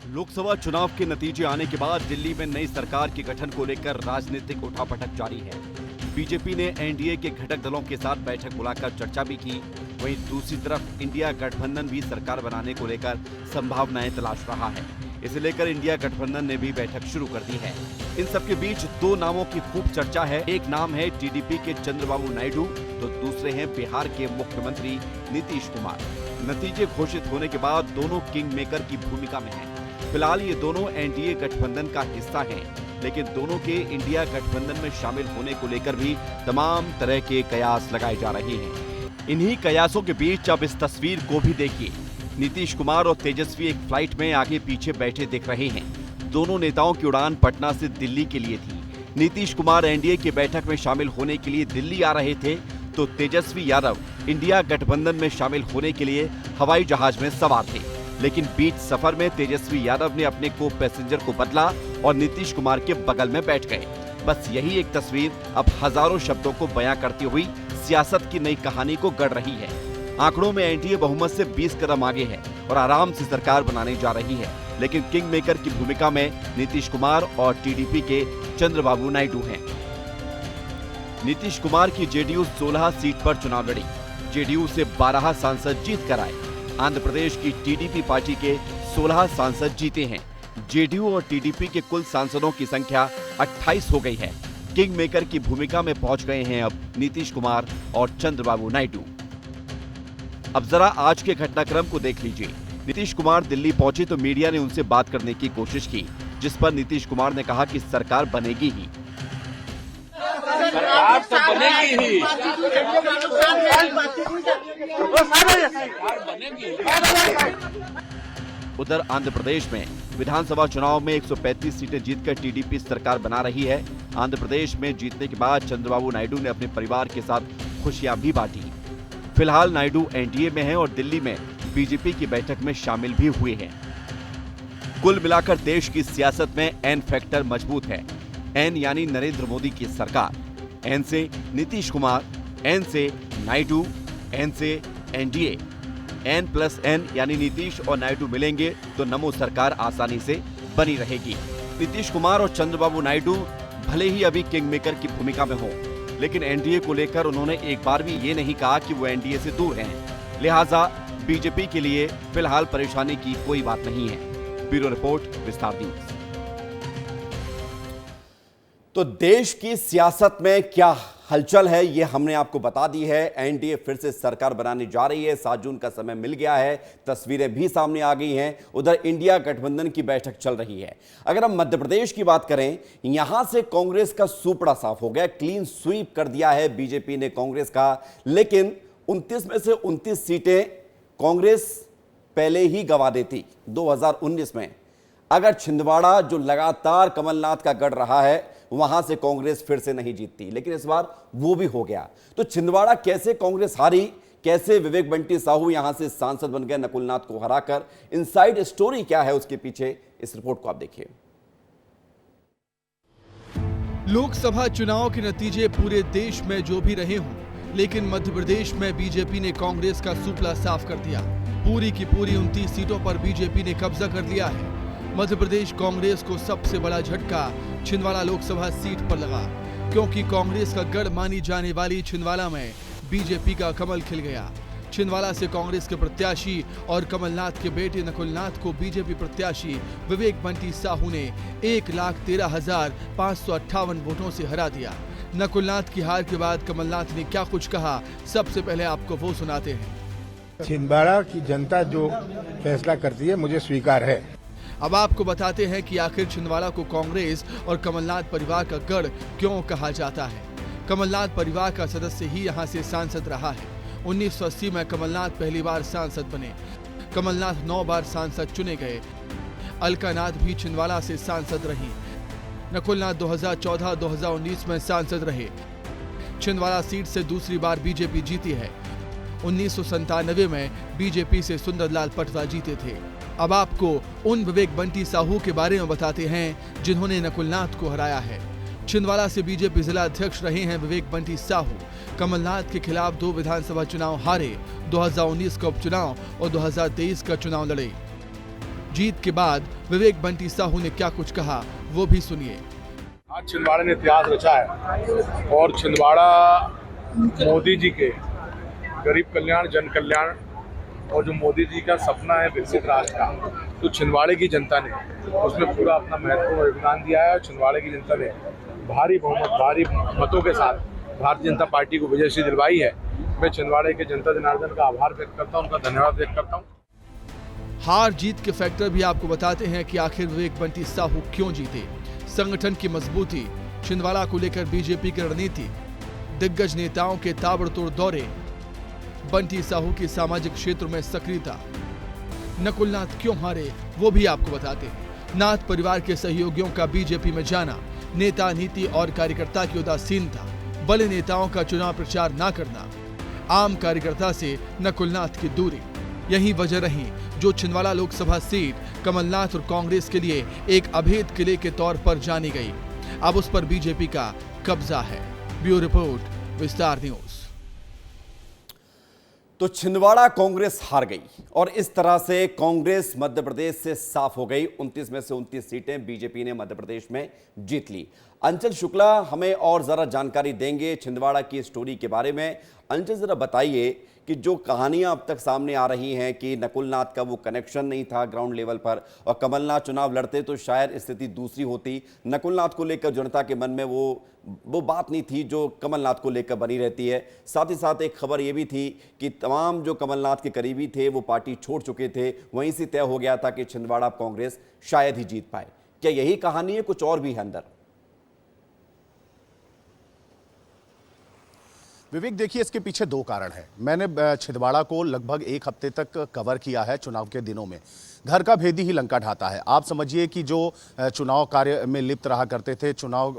लोकसभा चुनाव के नतीजे आने के बाद दिल्ली में नई सरकार के गठन को लेकर राजनीतिक उठापटक जारी है। बीजेपी ने एनडीए के घटक दलों के साथ बैठक बुलाकर चर्चा भी की। वहीं दूसरी तरफ इंडिया गठबंधन भी सरकार बनाने को लेकर संभावनाएं तलाश रहा है। इसे लेकर इंडिया गठबंधन ने भी बैठक शुरू कर दी है। इन सबके बीच 2 नामों की खूब चर्चा है। एक नाम है टीडीपी के चंद्रबाबू नायडू, तो दूसरे हैं बिहार के मुख्यमंत्री नीतीश कुमार। नतीजे घोषित होने के बाद दोनों किंग मेकर की भूमिका में हैं। फिलहाल ये दोनों एनडीए गठबंधन का हिस्सा हैं, लेकिन दोनों के इंडिया गठबंधन में शामिल होने को लेकर भी तमाम तरह के कयास लगाए जा रहे हैं। इन्हीं कयासों के बीच अब इस तस्वीर को भी देखिए। नीतीश कुमार और तेजस्वी एक फ्लाइट में आगे पीछे बैठे दिख रहे हैं। दोनों नेताओं की उड़ान पटना से दिल्ली के लिए थी। नीतीश कुमार एनडीए की बैठक में शामिल होने के लिए दिल्ली आ रहे थे, तो तेजस्वी यादव इंडिया गठबंधन में शामिल होने के लिए हवाई जहाज में सवार थे। लेकिन बीच सफर में तेजस्वी यादव ने अपने को पैसेंजर को बदला और नीतीश कुमार के बगल में बैठ गए। बस यही एक तस्वीर अब हजारों शब्दों को बयां करती हुई सियासत की नई कहानी को गढ़ रही है। आंकड़ों में एनडीए बहुमत से 20 कदम आगे है और आराम से सरकार बनाने जा रही है। लेकिन किंग मेकर की भूमिका में नीतीश कुमार और टीडीपी के चंद्रबाबू नायडू हैं। नीतीश कुमार की जेडीयू 16 सीट पर चुनाव लड़ी। जेडीयू से 12 सांसद जीत कर आए। आंध्र प्रदेश की टीडीपी पार्टी के 16 सांसद जीते हैं। जेडीयू और टीडीपी के कुल सांसदों की संख्या 28 हो गई है। किंग मेकर की भूमिका में पहुंच गए हैं अब नीतीश कुमार और चंद्रबाबू नायडू। अब जरा आज के घटनाक्रम को देख लीजिए। नीतीश कुमार दिल्ली पहुंचे तो मीडिया ने उनसे बात करने की कोशिश की, जिस पर नीतीश कुमार ने कहा कि सरकार बनेगी ही। सरकार तो बनेगी ही। उधर आंध्र प्रदेश में विधानसभा चुनाव में 135 सीटें जीतकर टीडीपी सरकार बना रही है। आंध्र प्रदेश में जीतने के बाद चंद्रबाबू नायडू ने अपने परिवार के साथ खुशियां भी बांटी। फिलहाल नायडू एनडीए में हैं और दिल्ली में बीजेपी की बैठक में शामिल भी हुए हैं। कुल मिलाकर देश की सियासत में एन फैक्टर मजबूत है। एन यानी नरेंद्र मोदी की सरकार, एन से नीतीश कुमार, एन से नायडू, एन से एनडीए। N+N यानी नीतीश और नायडू मिलेंगे तो नमो सरकार आसानी से बनी रहेगी। नीतीश कुमार और चंद्रबाबू नायडू भले ही अभी किंग मेकर की भूमिका में हो, लेकिन एनडीए को लेकर उन्होंने एक बार भी ये नहीं कहा कि वो एनडीए से दूर हैं। लिहाजा बीजेपी के लिए फिलहाल परेशानी की कोई बात नहीं है। ब्यूरो रिपोर्ट, विस्तार न्यूज। तो देश की सियासत में क्या हलचल है ये हमने आपको बता दी है। एनडीए फिर से सरकार बनाने जा रही है। 7 जून का समय मिल गया है, तस्वीरें भी सामने आ गई हैं। उधर इंडिया गठबंधन की बैठक चल रही है। अगर हम मध्य प्रदेश की बात करें, यहां से कांग्रेस का सूपड़ा साफ हो गया। क्लीन स्वीप कर दिया है बीजेपी ने कांग्रेस का। लेकिन 29 में से 29 सीटें कांग्रेस पहले ही गंवा देती 2019 में। अगर छिंदवाड़ा, जो लगातार कमलनाथ का गढ़ रहा है, वहां से कांग्रेस फिर से नहीं जीतती, लेकिन इस बार वो भी हो गया। तो छिंदवाड़ा कैसे कांग्रेस हारी, कैसे विवेक बंटी साहू यहां से सांसद बन गए नकुलनाथ को हराकर, इनसाइड स्टोरी क्या है उसके पीछे, इस रिपोर्ट को आप देखिए। लोकसभा चुनाव के नतीजे पूरे देश में जो भी रहे हों, लेकिन मध्य प्रदेश में बीजेपी ने कांग्रेस का सुपला साफ कर दिया। पूरी की पूरी 29 सीटों पर बीजेपी ने कब्जा कर लिया है। मध्य प्रदेश कांग्रेस को सबसे बड़ा झटका छिंदवाड़ा लोकसभा सीट पर लगा, क्योंकि कांग्रेस का गढ़ मानी जाने वाली छिंदवाड़ा में बीजेपी का कमल खिल गया। छिंदवाड़ा से कांग्रेस के प्रत्याशी और कमलनाथ के बेटे नकुलनाथ को बीजेपी प्रत्याशी विवेक बंटी साहू ने 1,13,558 वोटों से हरा दिया। नकुलनाथ की हार के बाद कमलनाथ ने क्या कुछ कहा, सबसे पहले आपको वो सुनाते हैं। छिंदवाड़ा की जनता जो फैसला करती है मुझे स्वीकार है। अब आपको बताते हैं कि आखिर छिंदवाड़ा को कांग्रेस और कमलनाथ परिवार का गढ़ क्यों कहा जाता है। कमलनाथ परिवार का सदस्य ही यहाँ से सांसद रहा है। 1980 में कमलनाथ पहली बार सांसद बने। कमलनाथ 9 बार सांसद चुने गए। अलकानाथ भी छिंदवाड़ा से सांसद रही। नकुलनाथ 2014-2019 में सांसद रहे। छिंदवाड़ा सीट से दूसरी बार बीजेपी जीती है। 1997 में बीजेपी से सुंदरलाल पटवा जीते थे। अब आपको उन विवेक बंटी साहू के बारे में बताते हैं जिन्होंने नकुलनाथ को हराया है। छिंदवाड़ा से बीजेपी जिला अध्यक्ष रहे हैं विवेक बंटी साहू। कमलनाथ के खिलाफ 2 विधानसभा चुनाव हारे, 2019 का उपचुनाव और 2023 का चुनाव लड़े। जीत के बाद विवेक बंटी साहू ने क्या कुछ कहा, वो भी सुनिए। आज छिंदवाड़ा ने इतिहास रचा है और छिंदवाड़ा मोदी जी के गरीब कल्याण, जन कल्याण और जो मोदी जी का सपना है विकसित राष्ट्र का, तो छिंदवाड़े की जनता ने उसमें पूरा अपना महत्वपूर्ण योगदान दिया है। और छिंदवाड़े की जनता ने भारी बहुमत, भारी मतों के साथ भारतीय जनता पार्टी को विजयश्री दिलवाई है। मैं छिंदवाड़े के जनता जनार्दन का आभार व्यक्त करता हूँ, उनका धन्यवाद व्यक्त करता हूँ। हार जीत के फैक्टर भी आपको बताते हैं कि आखिर विवेक बंटी साहू क्यों जीते। संगठन की मजबूती, छिंदवाड़ा को लेकर बीजेपी की रणनीति, दिग्गज नेताओं के ताबड़तोड़ दौरे, बंटी साहू की सामाजिक क्षेत्र में सक्रियता। नकुलनाथ क्यों हारे वो भी आपको बताते हैं। नाथ परिवार के सहयोगियों का बीजेपी में जाना, नेता नीति और कार्यकर्ता की उदासीनता, बड़े नेताओं का चुनाव प्रचार न करना, आम कार्यकर्ता से नकुलनाथ की दूरी, यही वजह रही जो छिंदवाड़ा लोकसभा सीट कमलनाथ और कांग्रेस के लिए एक अभेद किले के तौर पर जानी गई। अब उस पर बीजेपी का कब्जा है। ब्यूरो रिपोर्ट, विस्तार न्यूज। तो छिंदवाड़ा कांग्रेस हार गई और इस तरह से कांग्रेस मध्य प्रदेश से साफ हो गई। 29 में से 29 सीटें बीजेपी ने मध्य प्रदेश में जीत ली। अंचल शुक्ला हमें और जरा जानकारी देंगे छिंदवाड़ा की स्टोरी के बारे में। अंचल, जरा बताइए कि जो कहानियां अब तक सामने आ रही हैं कि नकुलनाथ का वो कनेक्शन नहीं था ग्राउंड लेवल पर और कमलनाथ चुनाव लड़ते तो शायद स्थिति दूसरी होती। नकुलनाथ को लेकर जनता के मन में वो बात नहीं थी जो कमलनाथ को लेकर बनी रहती है। साथ ही साथ एक खबर ये भी थी कि तमाम जो कमलनाथ के करीबी थे वो पार्टी छोड़ चुके थे। वहीं से तय हो गया था कि छिंदवाड़ा कांग्रेस शायद ही जीत पाए। क्या यही कहानी है, कुछ और भी है अंदर? विवेक, देखिए इसके पीछे 2 कारण हैं। मैंने छिंदवाड़ा को लगभग 1 हफ्ते तक कवर किया है चुनाव के दिनों में। घर का भेदी ही लंका ढाता है। आप समझिए कि जो चुनाव कार्य में लिप्त रहा करते थे, चुनाव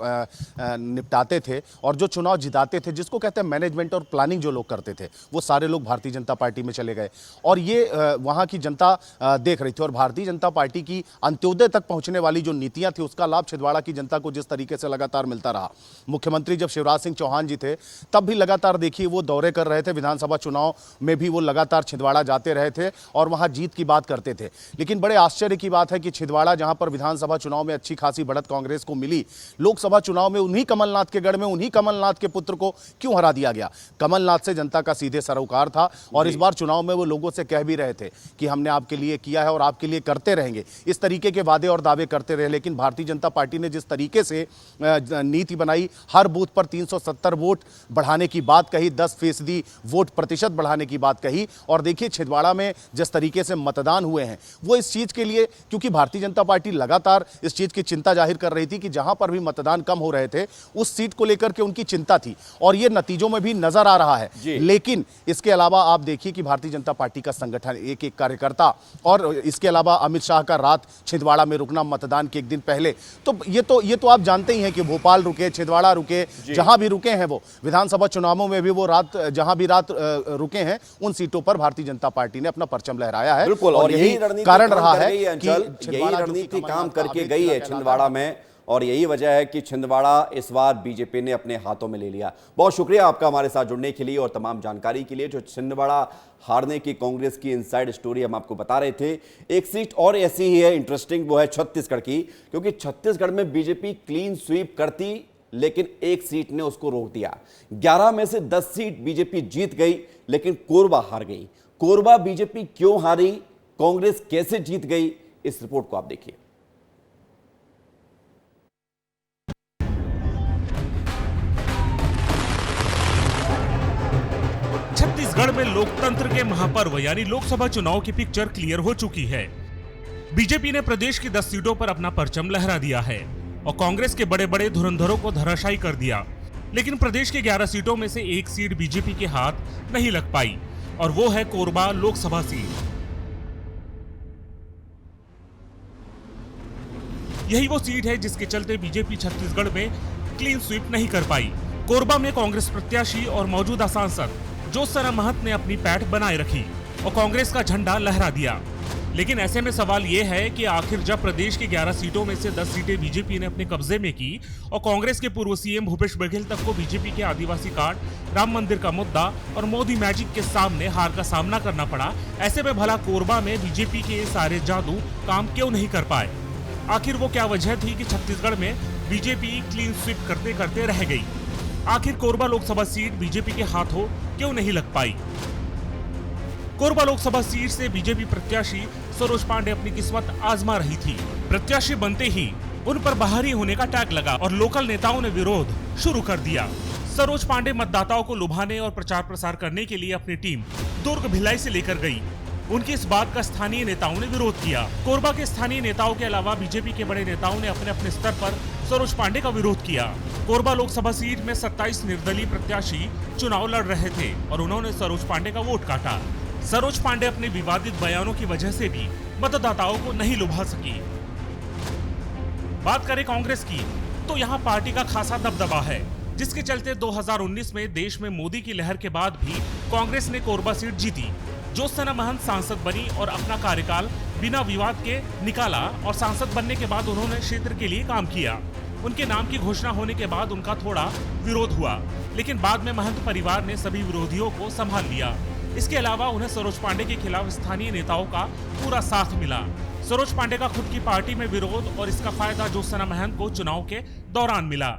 निपटाते थे और जो चुनाव जिताते थे, जिसको कहते हैं मैनेजमेंट और प्लानिंग जो लोग करते थे, वो सारे लोग भारतीय जनता पार्टी में चले गए और ये वहाँ की जनता देख रही थी। और भारतीय जनता पार्टी की अंत्योदय तक पहुँचने वाली जो नीतियाँ थी उसका लाभ छिंदवाड़ा की जनता को जिस तरीके से लगातार मिलता रहा। मुख्यमंत्री जब शिवराज सिंह चौहान जी थे तब भी लगातार देखिए वो दौरे कर रहे थे। विधानसभा चुनाव में भी वो लगातार छिंदवाड़ा जाते रहे थे और वहाँ जीत की बात करते थे। लेकिन बड़े आश्चर्य की बात है कि छिंदवाड़ा जहां पर विधानसभा चुनाव में अच्छी खासी बढ़त कांग्रेस को मिली, लोकसभा चुनाव में उन्हीं कमलनाथ के गढ़ में उन्हीं कमलनाथ के पुत्र को क्यों हरा दिया गया। कमलनाथ से जनता का सीधे सरोकार था और इस बार चुनाव में वो लोगों से कह भी रहे थे कि हमने आपके लिए किया है और आपके लिए करते रहेंगे। इस तरीके के वादे और दावे करते रहे। लेकिन भारतीय जनता पार्टी ने जिस तरीके से नीति बनाई, हर बूथ पर 370 वोट बढ़ाने की बात कही, 10% वोट प्रतिशत बढ़ाने की बात कही। और देखिए छिंदवाड़ा में जिस तरीके से मतदान हुए हैं वो इस चीज के लिए, क्योंकि भारतीय जनता पार्टी लगातार इस चीज की चिंता जाहिर कर रही थी कि जहां पर भी मतदान कम हो रहे थे उस सीट को लेकर के उनकी चिंता थी और ये नतीजों में भी नजर आ रहा है। लेकिन इसके अलावा आप देखिए कि भारतीय जनता पार्टी का संगठन, एक एक कार्यकर्ता और इसके अलावा अमित शाह का रात छिंदवाड़ा में रुकना मतदान के एक दिन पहले, तो ये तो आप जानते ही हैं कि भोपाल रुके, छिंदवाड़ा रुके, जहां भी रुके हैं वो विधानसभा चुनावों में भी वो रात जहां भी रात रुके हैं उन सीटों पर भारतीय जनता पार्टी ने अपना परचम लहराया है। बिल्कुल, और यही कारण रहा है कि यही रणनीति काम करके गई है छिंदवाड़ा में और यही वजह है कि छिंदवाड़ा इस बार बीजेपी ने अपने हाथों में ले लिया। बहुत शुक्रिया आपका हमारे साथ जुड़ने के लिए और तमाम जानकारी के लिए। जो छिंदवाड़ा हारने की कांग्रेस की इनसाइड स्टोरी हम आपको बता रहे थे। एक सीट और ऐसी ही है इंटरेस्टिंग, वो है छत्तीसगढ़ की, क्योंकि छत्तीसगढ़ में बीजेपी क्लीन स्वीप करती लेकिन एक सीट ने उसको रोक दिया। 11 में से 10 सीट बीजेपी जीत गई लेकिन कोरबा हार गई। कोरबा बीजेपी क्यों हारी, कांग्रेस कैसे जीत गई, इस रिपोर्ट को आप देखिए। छत्तीसगढ़ में लोकतंत्र के महापर्व यानी लोकसभा चुनाव की पिक्चर क्लियर हो चुकी है। बीजेपी ने प्रदेश की 10 सीटों पर अपना परचम लहरा दिया है और कांग्रेस के बड़े बड़े धुरंधरों को धराशायी कर दिया। लेकिन प्रदेश के 11 सीटों में से एक सीट बीजेपी के हाथ नहीं लग पाई और वो है कोरबा लोकसभा सीट। यही वो सीट है जिसके चलते बीजेपी छत्तीसगढ़ में क्लीन स्वीप नहीं कर पाई। कोरबा में कांग्रेस प्रत्याशी और मौजूदा सांसद ज्योत्सना महंत ने अपनी पैठ बनाए रखी और कांग्रेस का झंडा लहरा दिया। लेकिन ऐसे में सवाल ये है कि आखिर जब प्रदेश की 11 सीटों में से 10 सीटें बीजेपी ने अपने कब्जे में की और कांग्रेस के पूर्व सीएम भूपेश बघेल तक को बीजेपी के आदिवासी कार्ड, राम मंदिर का मुद्दा और मोदी मैजिक के सामने हार का सामना करना पड़ा, ऐसे में भला कोरबा में बीजेपी के ये सारे जादू काम क्यों नहीं कर पाए? आखिर वो क्या वजह थी कि छत्तीसगढ़ में बीजेपी क्लीन स्वीप करते करते रह गई? आखिर कोरबा लोकसभा सीट बीजेपी के हाथों क्यों नहीं लग पाई? कोरबा लोकसभा सीट से बीजेपी प्रत्याशी सरोज पांडे अपनी किस्मत आजमा रही थी। प्रत्याशी बनते ही उन पर बाहरी होने का टैग लगा और लोकल नेताओं ने विरोध शुरू कर दिया। सरोज पांडे मतदाताओं को लुभाने और प्रचार प्रसार करने के लिए अपनी टीम दुर्ग भिलाई से लेकर गई। उनकी इस बात का स्थानीय नेताओं ने विरोध किया। कोरबा के स्थानीय नेताओं के अलावा बीजेपी के बड़े नेताओं ने अपने अपने स्तर पर सरोज पांडे का विरोध किया। कोरबा लोकसभा सीट में 27 निर्दलीय प्रत्याशी चुनाव लड़ रहे थे और उन्होंने सरोज पांडे का वोट काटा। सरोज पांडे अपने विवादित बयानों की वजह से भी मतदाताओं को नहीं लुभा सकी। बात करें कांग्रेस की तो यहाँ पार्टी का खासा दबदबा है, जिसके चलते 2019 में देश में मोदी की लहर के बाद भी कांग्रेस ने कोरबा सीट जीती। ज्योत्सना महंत सांसद बनी और अपना कार्यकाल बिना विवाद के निकाला और सांसद बनने के बाद उन्होंने क्षेत्र के लिए काम किया। उनके नाम की घोषणा होने के बाद उनका थोड़ा विरोध हुआ, लेकिन बाद में महंत परिवार ने सभी विरोधियों को संभाल लिया। इसके अलावा उन्हें सरोज पांडे के खिलाफ स्थानीय नेताओं का पूरा साथ मिला। सरोज पांडे का खुद की पार्टी में विरोध और इसका फायदा ज्योत्सना महंत को चुनाव के दौरान मिला।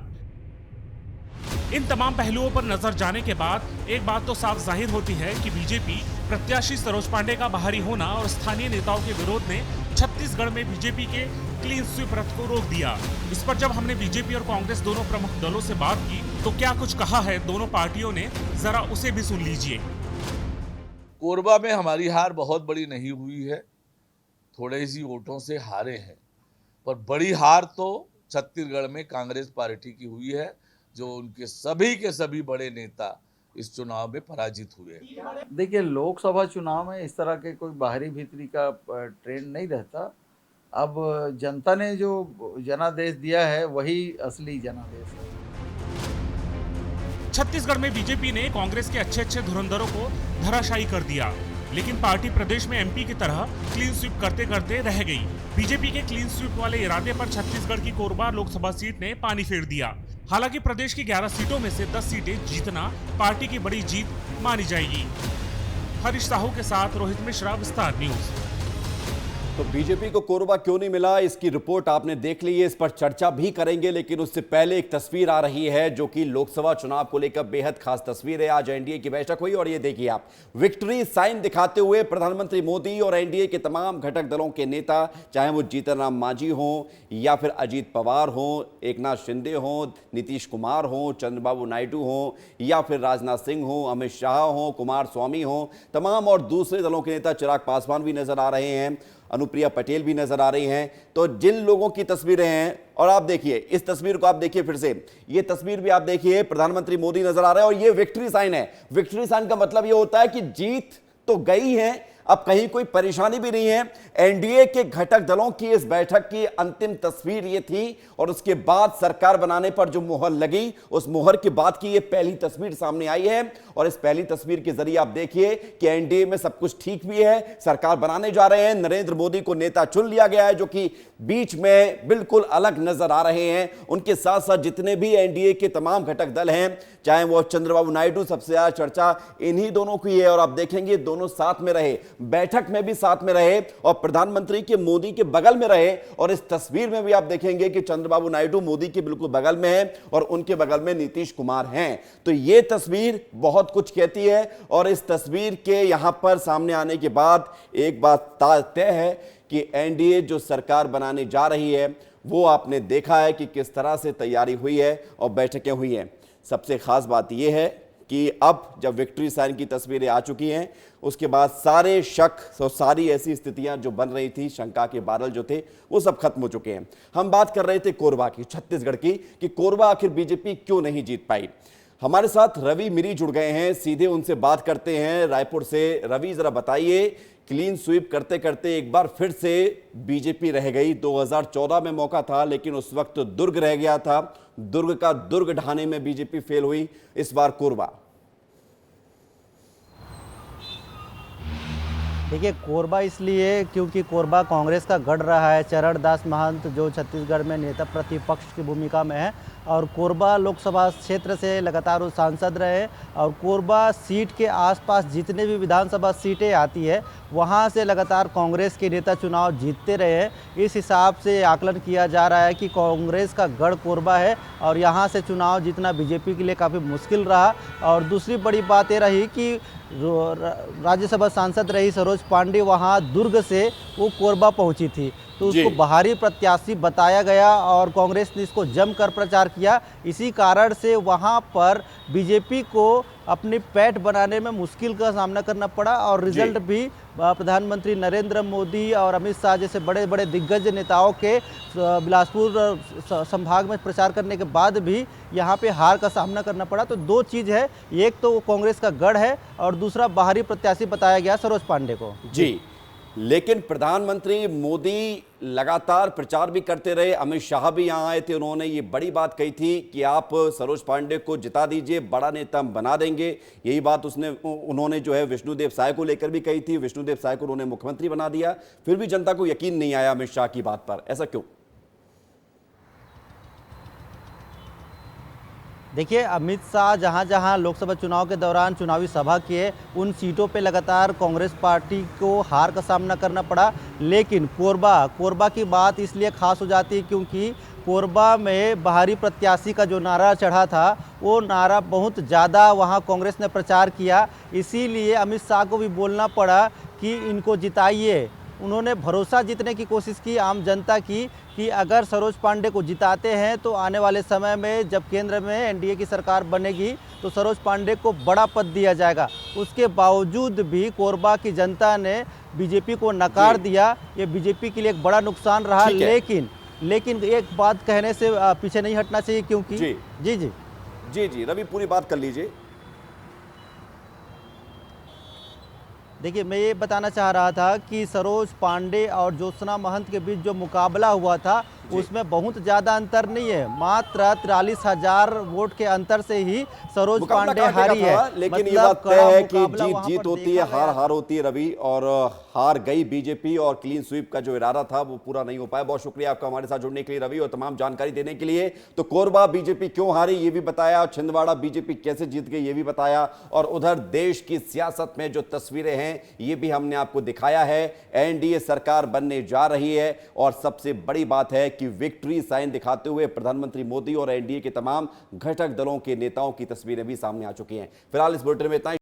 इन तमाम पहलुओं पर नजर जाने के बाद एक बात तो साफ जाहिर होती है कि बीजेपी प्रत्याशी सरोज पांडे का बाहरी होना और स्थानीय नेताओं के विरोध ने छत्तीसगढ़ में बीजेपी के क्लीन स्वीप रथ को रोक दिया। इस पर जब हमने बीजेपी और कांग्रेस दोनों प्रमुख दलों से बात की तो क्या कुछ कहा है दोनों पार्टियों ने, जरा उसे भी सुन लीजिए। कोरबा में हमारी हार बहुत बड़ी नहीं हुई है, थोड़े ही वोटों से हारे हैं, पर बड़ी हार तो छत्तीसगढ़ में कांग्रेस पार्टी की हुई है, जो उनके सभी के सभी बड़े नेता इस चुनाव में पराजित हुए। देखिए, लोकसभा चुनाव में इस तरह के कोई बाहरी भीतरी का ट्रेंड नहीं रहता। अब जनता ने जो जनादेश दिया है वही असली जनादेश है। छत्तीसगढ़ में बीजेपी ने कांग्रेस के अच्छे धुरंधरों को धराशायी कर दिया, लेकिन पार्टी प्रदेश में एमपी की तरह क्लीन स्वीप करते करते रह गई। बीजेपी के क्लीन स्वीप वाले इरादे पर छत्तीसगढ़ की कोरबा लोकसभा सीट ने पानी फेर दिया। हालांकि प्रदेश की 11 सीटों में से 10 सीटें जीतना पार्टी की बड़ी जीत मानी जाएगी। हरीश साहू के साथ रोहित मिश्रा, विस्तार न्यूज। तो बीजेपी को कोरबा क्यों नहीं मिला, इसकी रिपोर्ट आपने देख ली है, इस पर चर्चा भी करेंगे, लेकिन उससे पहले एक तस्वीर आ रही है जो कि लोकसभा चुनाव को लेकर बेहद खास तस्वीर है। आज एनडीए की बैठक हुई और ये देखिए आप, विक्ट्री साइन दिखाते हुए प्रधानमंत्री मोदी और एनडीए के तमाम घटक दलों के नेता, चाहे वो जीतन राम मांझी हो या फिर अजीत पवार हो, एकनाथ शिंदे हो, नीतीश कुमार हो, चंद्रबाबू नायडू हो या फिर राजनाथ सिंह हो, अमित शाह हो, कुमार स्वामी हो, तमाम और दूसरे दलों के नेता, चिराग पासवान भी नजर आ रहे हैं, अनुप्रिया पटेल भी नजर आ रही हैं। तो जिन लोगों की तस्वीरें हैं, और आप देखिए इस तस्वीर को, आप देखिए फिर से, ये तस्वीर भी आप देखिए, प्रधानमंत्री मोदी नजर आ रहे हैं और ये विक्ट्री साइन है। विक्ट्री साइन का मतलब ये होता है कि जीत तो गई है, अब कहीं कोई परेशानी भी नहीं है। एनडीए के घटक दलों की इस बैठक की अंतिम तस्वीर ये थी और उसके बाद सरकार बनाने पर जो मुहर लगी, उस मुहर के बाद की ये पहली तस्वीर सामने आई है। और इस पहली तस्वीर के जरिए आप देखिए कि एनडीए में सब कुछ ठीक भी है, सरकार बनाने जा रहे हैं, नरेंद्र मोदी को नेता चुन लिया गया है जो कि बीच में बिल्कुल अलग नजर आ रहे हैं। उनके साथ साथ जितने भी एनडीए के तमाम घटक दल हैं, चाहे वो चंद्रबाबू नायडू, सबसे ज्यादा चर्चा इन्हीं दोनों की है और आप देखेंगे दोनों साथ में रहे, बैठक में भी साथ में रहे और प्रधानमंत्री के मोदी के बगल में रहे। और इस तस्वीर में भी आप देखेंगे कि चंद्रबाबू नायडू मोदी के बिल्कुल बगल में है और उनके बगल में नीतीश कुमार हैं। तो यह तस्वीर बहुत कुछ कहती है और इस तस्वीर के यहां पर सामने आने के बाद एक बात तय है कि एनडीए जो सरकार बनाने जा रही है वो आपने देखा है कि किस तरह से तैयारी हुई है और बैठकें हुई हैं। सबसे खास बात यह है कि अब जब विक्ट्री साइन की तस्वीरें आ चुकी हैं, उसके बाद सारे शक और सारी ऐसी स्थितियां जो बन रही थी, शंका के बादल जो थे, वो सब खत्म हो चुके हैं। हम बात कर रहे थे कोरबा की, छत्तीसगढ़ की, कि कोरबा आखिर बीजेपी क्यों नहीं जीत पाई। हमारे साथ रवि मिरी जुड़ गए हैं, सीधे उनसे बात करते हैं रायपुर से। रवि, जरा बताइए, क्लीन स्वीप करते करते एक बार फिर से बीजेपी रह गई। 2014 में मौका था लेकिन उस वक्त दुर्ग रह गया था, दुर्ग का दुर्ग ढाने में बीजेपी फेल हुई। इस बार कोरबा, देखिए कोरबा इसलिए क्योंकि कोरबा कांग्रेस का गढ़ रहा है। चरण दास महंत जो छत्तीसगढ़ में नेता प्रतिपक्ष की भूमिका में है और कोरबा लोकसभा क्षेत्र से लगातार वो सांसद रहे और कोरबा सीट के आसपास जितने भी विधानसभा सीटें आती है वहां से लगातार कांग्रेस के नेता चुनाव जीतते रहे हैं। इस हिसाब से आकलन किया जा रहा है कि कांग्रेस का गढ़ कोरबा है और यहां से चुनाव जीतना बीजेपी के लिए काफ़ी मुश्किल रहा। और दूसरी बड़ी बात ये रही कि राज्यसभा सांसद रही सरोज पांडे वहां दुर्ग से वो कोरबा पहुंची थी, तो उसको बाहरी प्रत्याशी बताया गया और कांग्रेस ने इसको जमकर प्रचार किया। इसी कारण से वहां पर बीजेपी को अपनी पैठ बनाने में मुश्किल का सामना करना पड़ा और रिजल्ट भी प्रधानमंत्री नरेंद्र मोदी और अमित शाह जैसे बड़े बड़े दिग्गज नेताओं के बिलासपुर संभाग में प्रचार करने के बाद भी यहाँ पे हार का सामना करना पड़ा। तो दो चीज़ है, एक तो कांग्रेस का गढ़ है और दूसरा बाहरी प्रत्याशी बताया गया सरोज पांडे को। जी, लेकिन प्रधानमंत्री मोदी लगातार प्रचार भी करते रहे, अमित शाह भी यहां आए थे, उन्होंने ये बड़ी बात कही थी कि आप सरोज पांडे को जिता दीजिए, बड़ा नेता हम बना देंगे। यही बात उन्होंने जो है विष्णुदेव साय को लेकर भी कही थी। विष्णुदेव साय को उन्होंने मुख्यमंत्री बना दिया, फिर भी जनता को यकीन नहीं आया अमित शाह की बात पर, ऐसा क्यों? देखिए अमित शाह जहां जहां लोकसभा चुनाव के दौरान चुनावी सभा किए उन सीटों पे लगातार कांग्रेस पार्टी को हार का सामना करना पड़ा। लेकिन कोरबा की बात इसलिए खास हो जाती है क्योंकि कोरबा में बाहरी प्रत्याशी का जो नारा चढ़ा था वो नारा बहुत ज़्यादा वहां कांग्रेस ने प्रचार किया, इसीलिए अमित शाह को भी बोलना पड़ा कि इनको जिताइए। उन्होंने भरोसा जीतने की कोशिश की आम जनता की कि अगर सरोज पांडे को जिताते हैं तो आने वाले समय में जब केंद्र में एनडीए की सरकार बनेगी तो सरोज पांडे को बड़ा पद दिया जाएगा। उसके बावजूद भी कोरबा की जनता ने बीजेपी को नकार दिया, ये बीजेपी के लिए एक बड़ा नुकसान रहा। लेकिन एक बात कहने से पीछे नहीं हटना चाहिए क्योंकि जी रवि पूरी बात कर लीजिए। देखिए मैं ये बताना चाह रहा था कि सरोज पांडे और ज्योत्सना महंत के बीच जो मुकाबला हुआ था उसमें बहुत ज़्यादा अंतर नहीं है, मात्र 43,000 वोट के अंतर से ही सरोज पांडे हारी है। लेकिन ये बात तय है कि जीत होती है, हार होती है रवि, और हार गई बीजेपी और क्लीन स्वीप का जो इरादा था वो पूरा नहीं हो पाया। बहुत शुक्रिया आपका हमारे साथ जुड़ने के लिए रवि और तमाम जानकारी देने के लिए। तो कोरबा बीजेपी क्यों हारी ये भी बताया, छिंदवाड़ा बीजेपी कैसे जीत गई ये भी बताया, और उधर देश की सियासत में जो तस्वीरें हैं ये भी हमने आपको दिखाया है। एनडीए सरकार बनने जा रही है और सबसे बड़ी बात है कि विक्ट्री साइन दिखाते हुए प्रधानमंत्री मोदी और एनडीए के तमाम घटक दलों के नेताओं की तस्वीरें भी सामने आ चुकी हैं। फिलहाल इस बुलेटिन में इतना ही।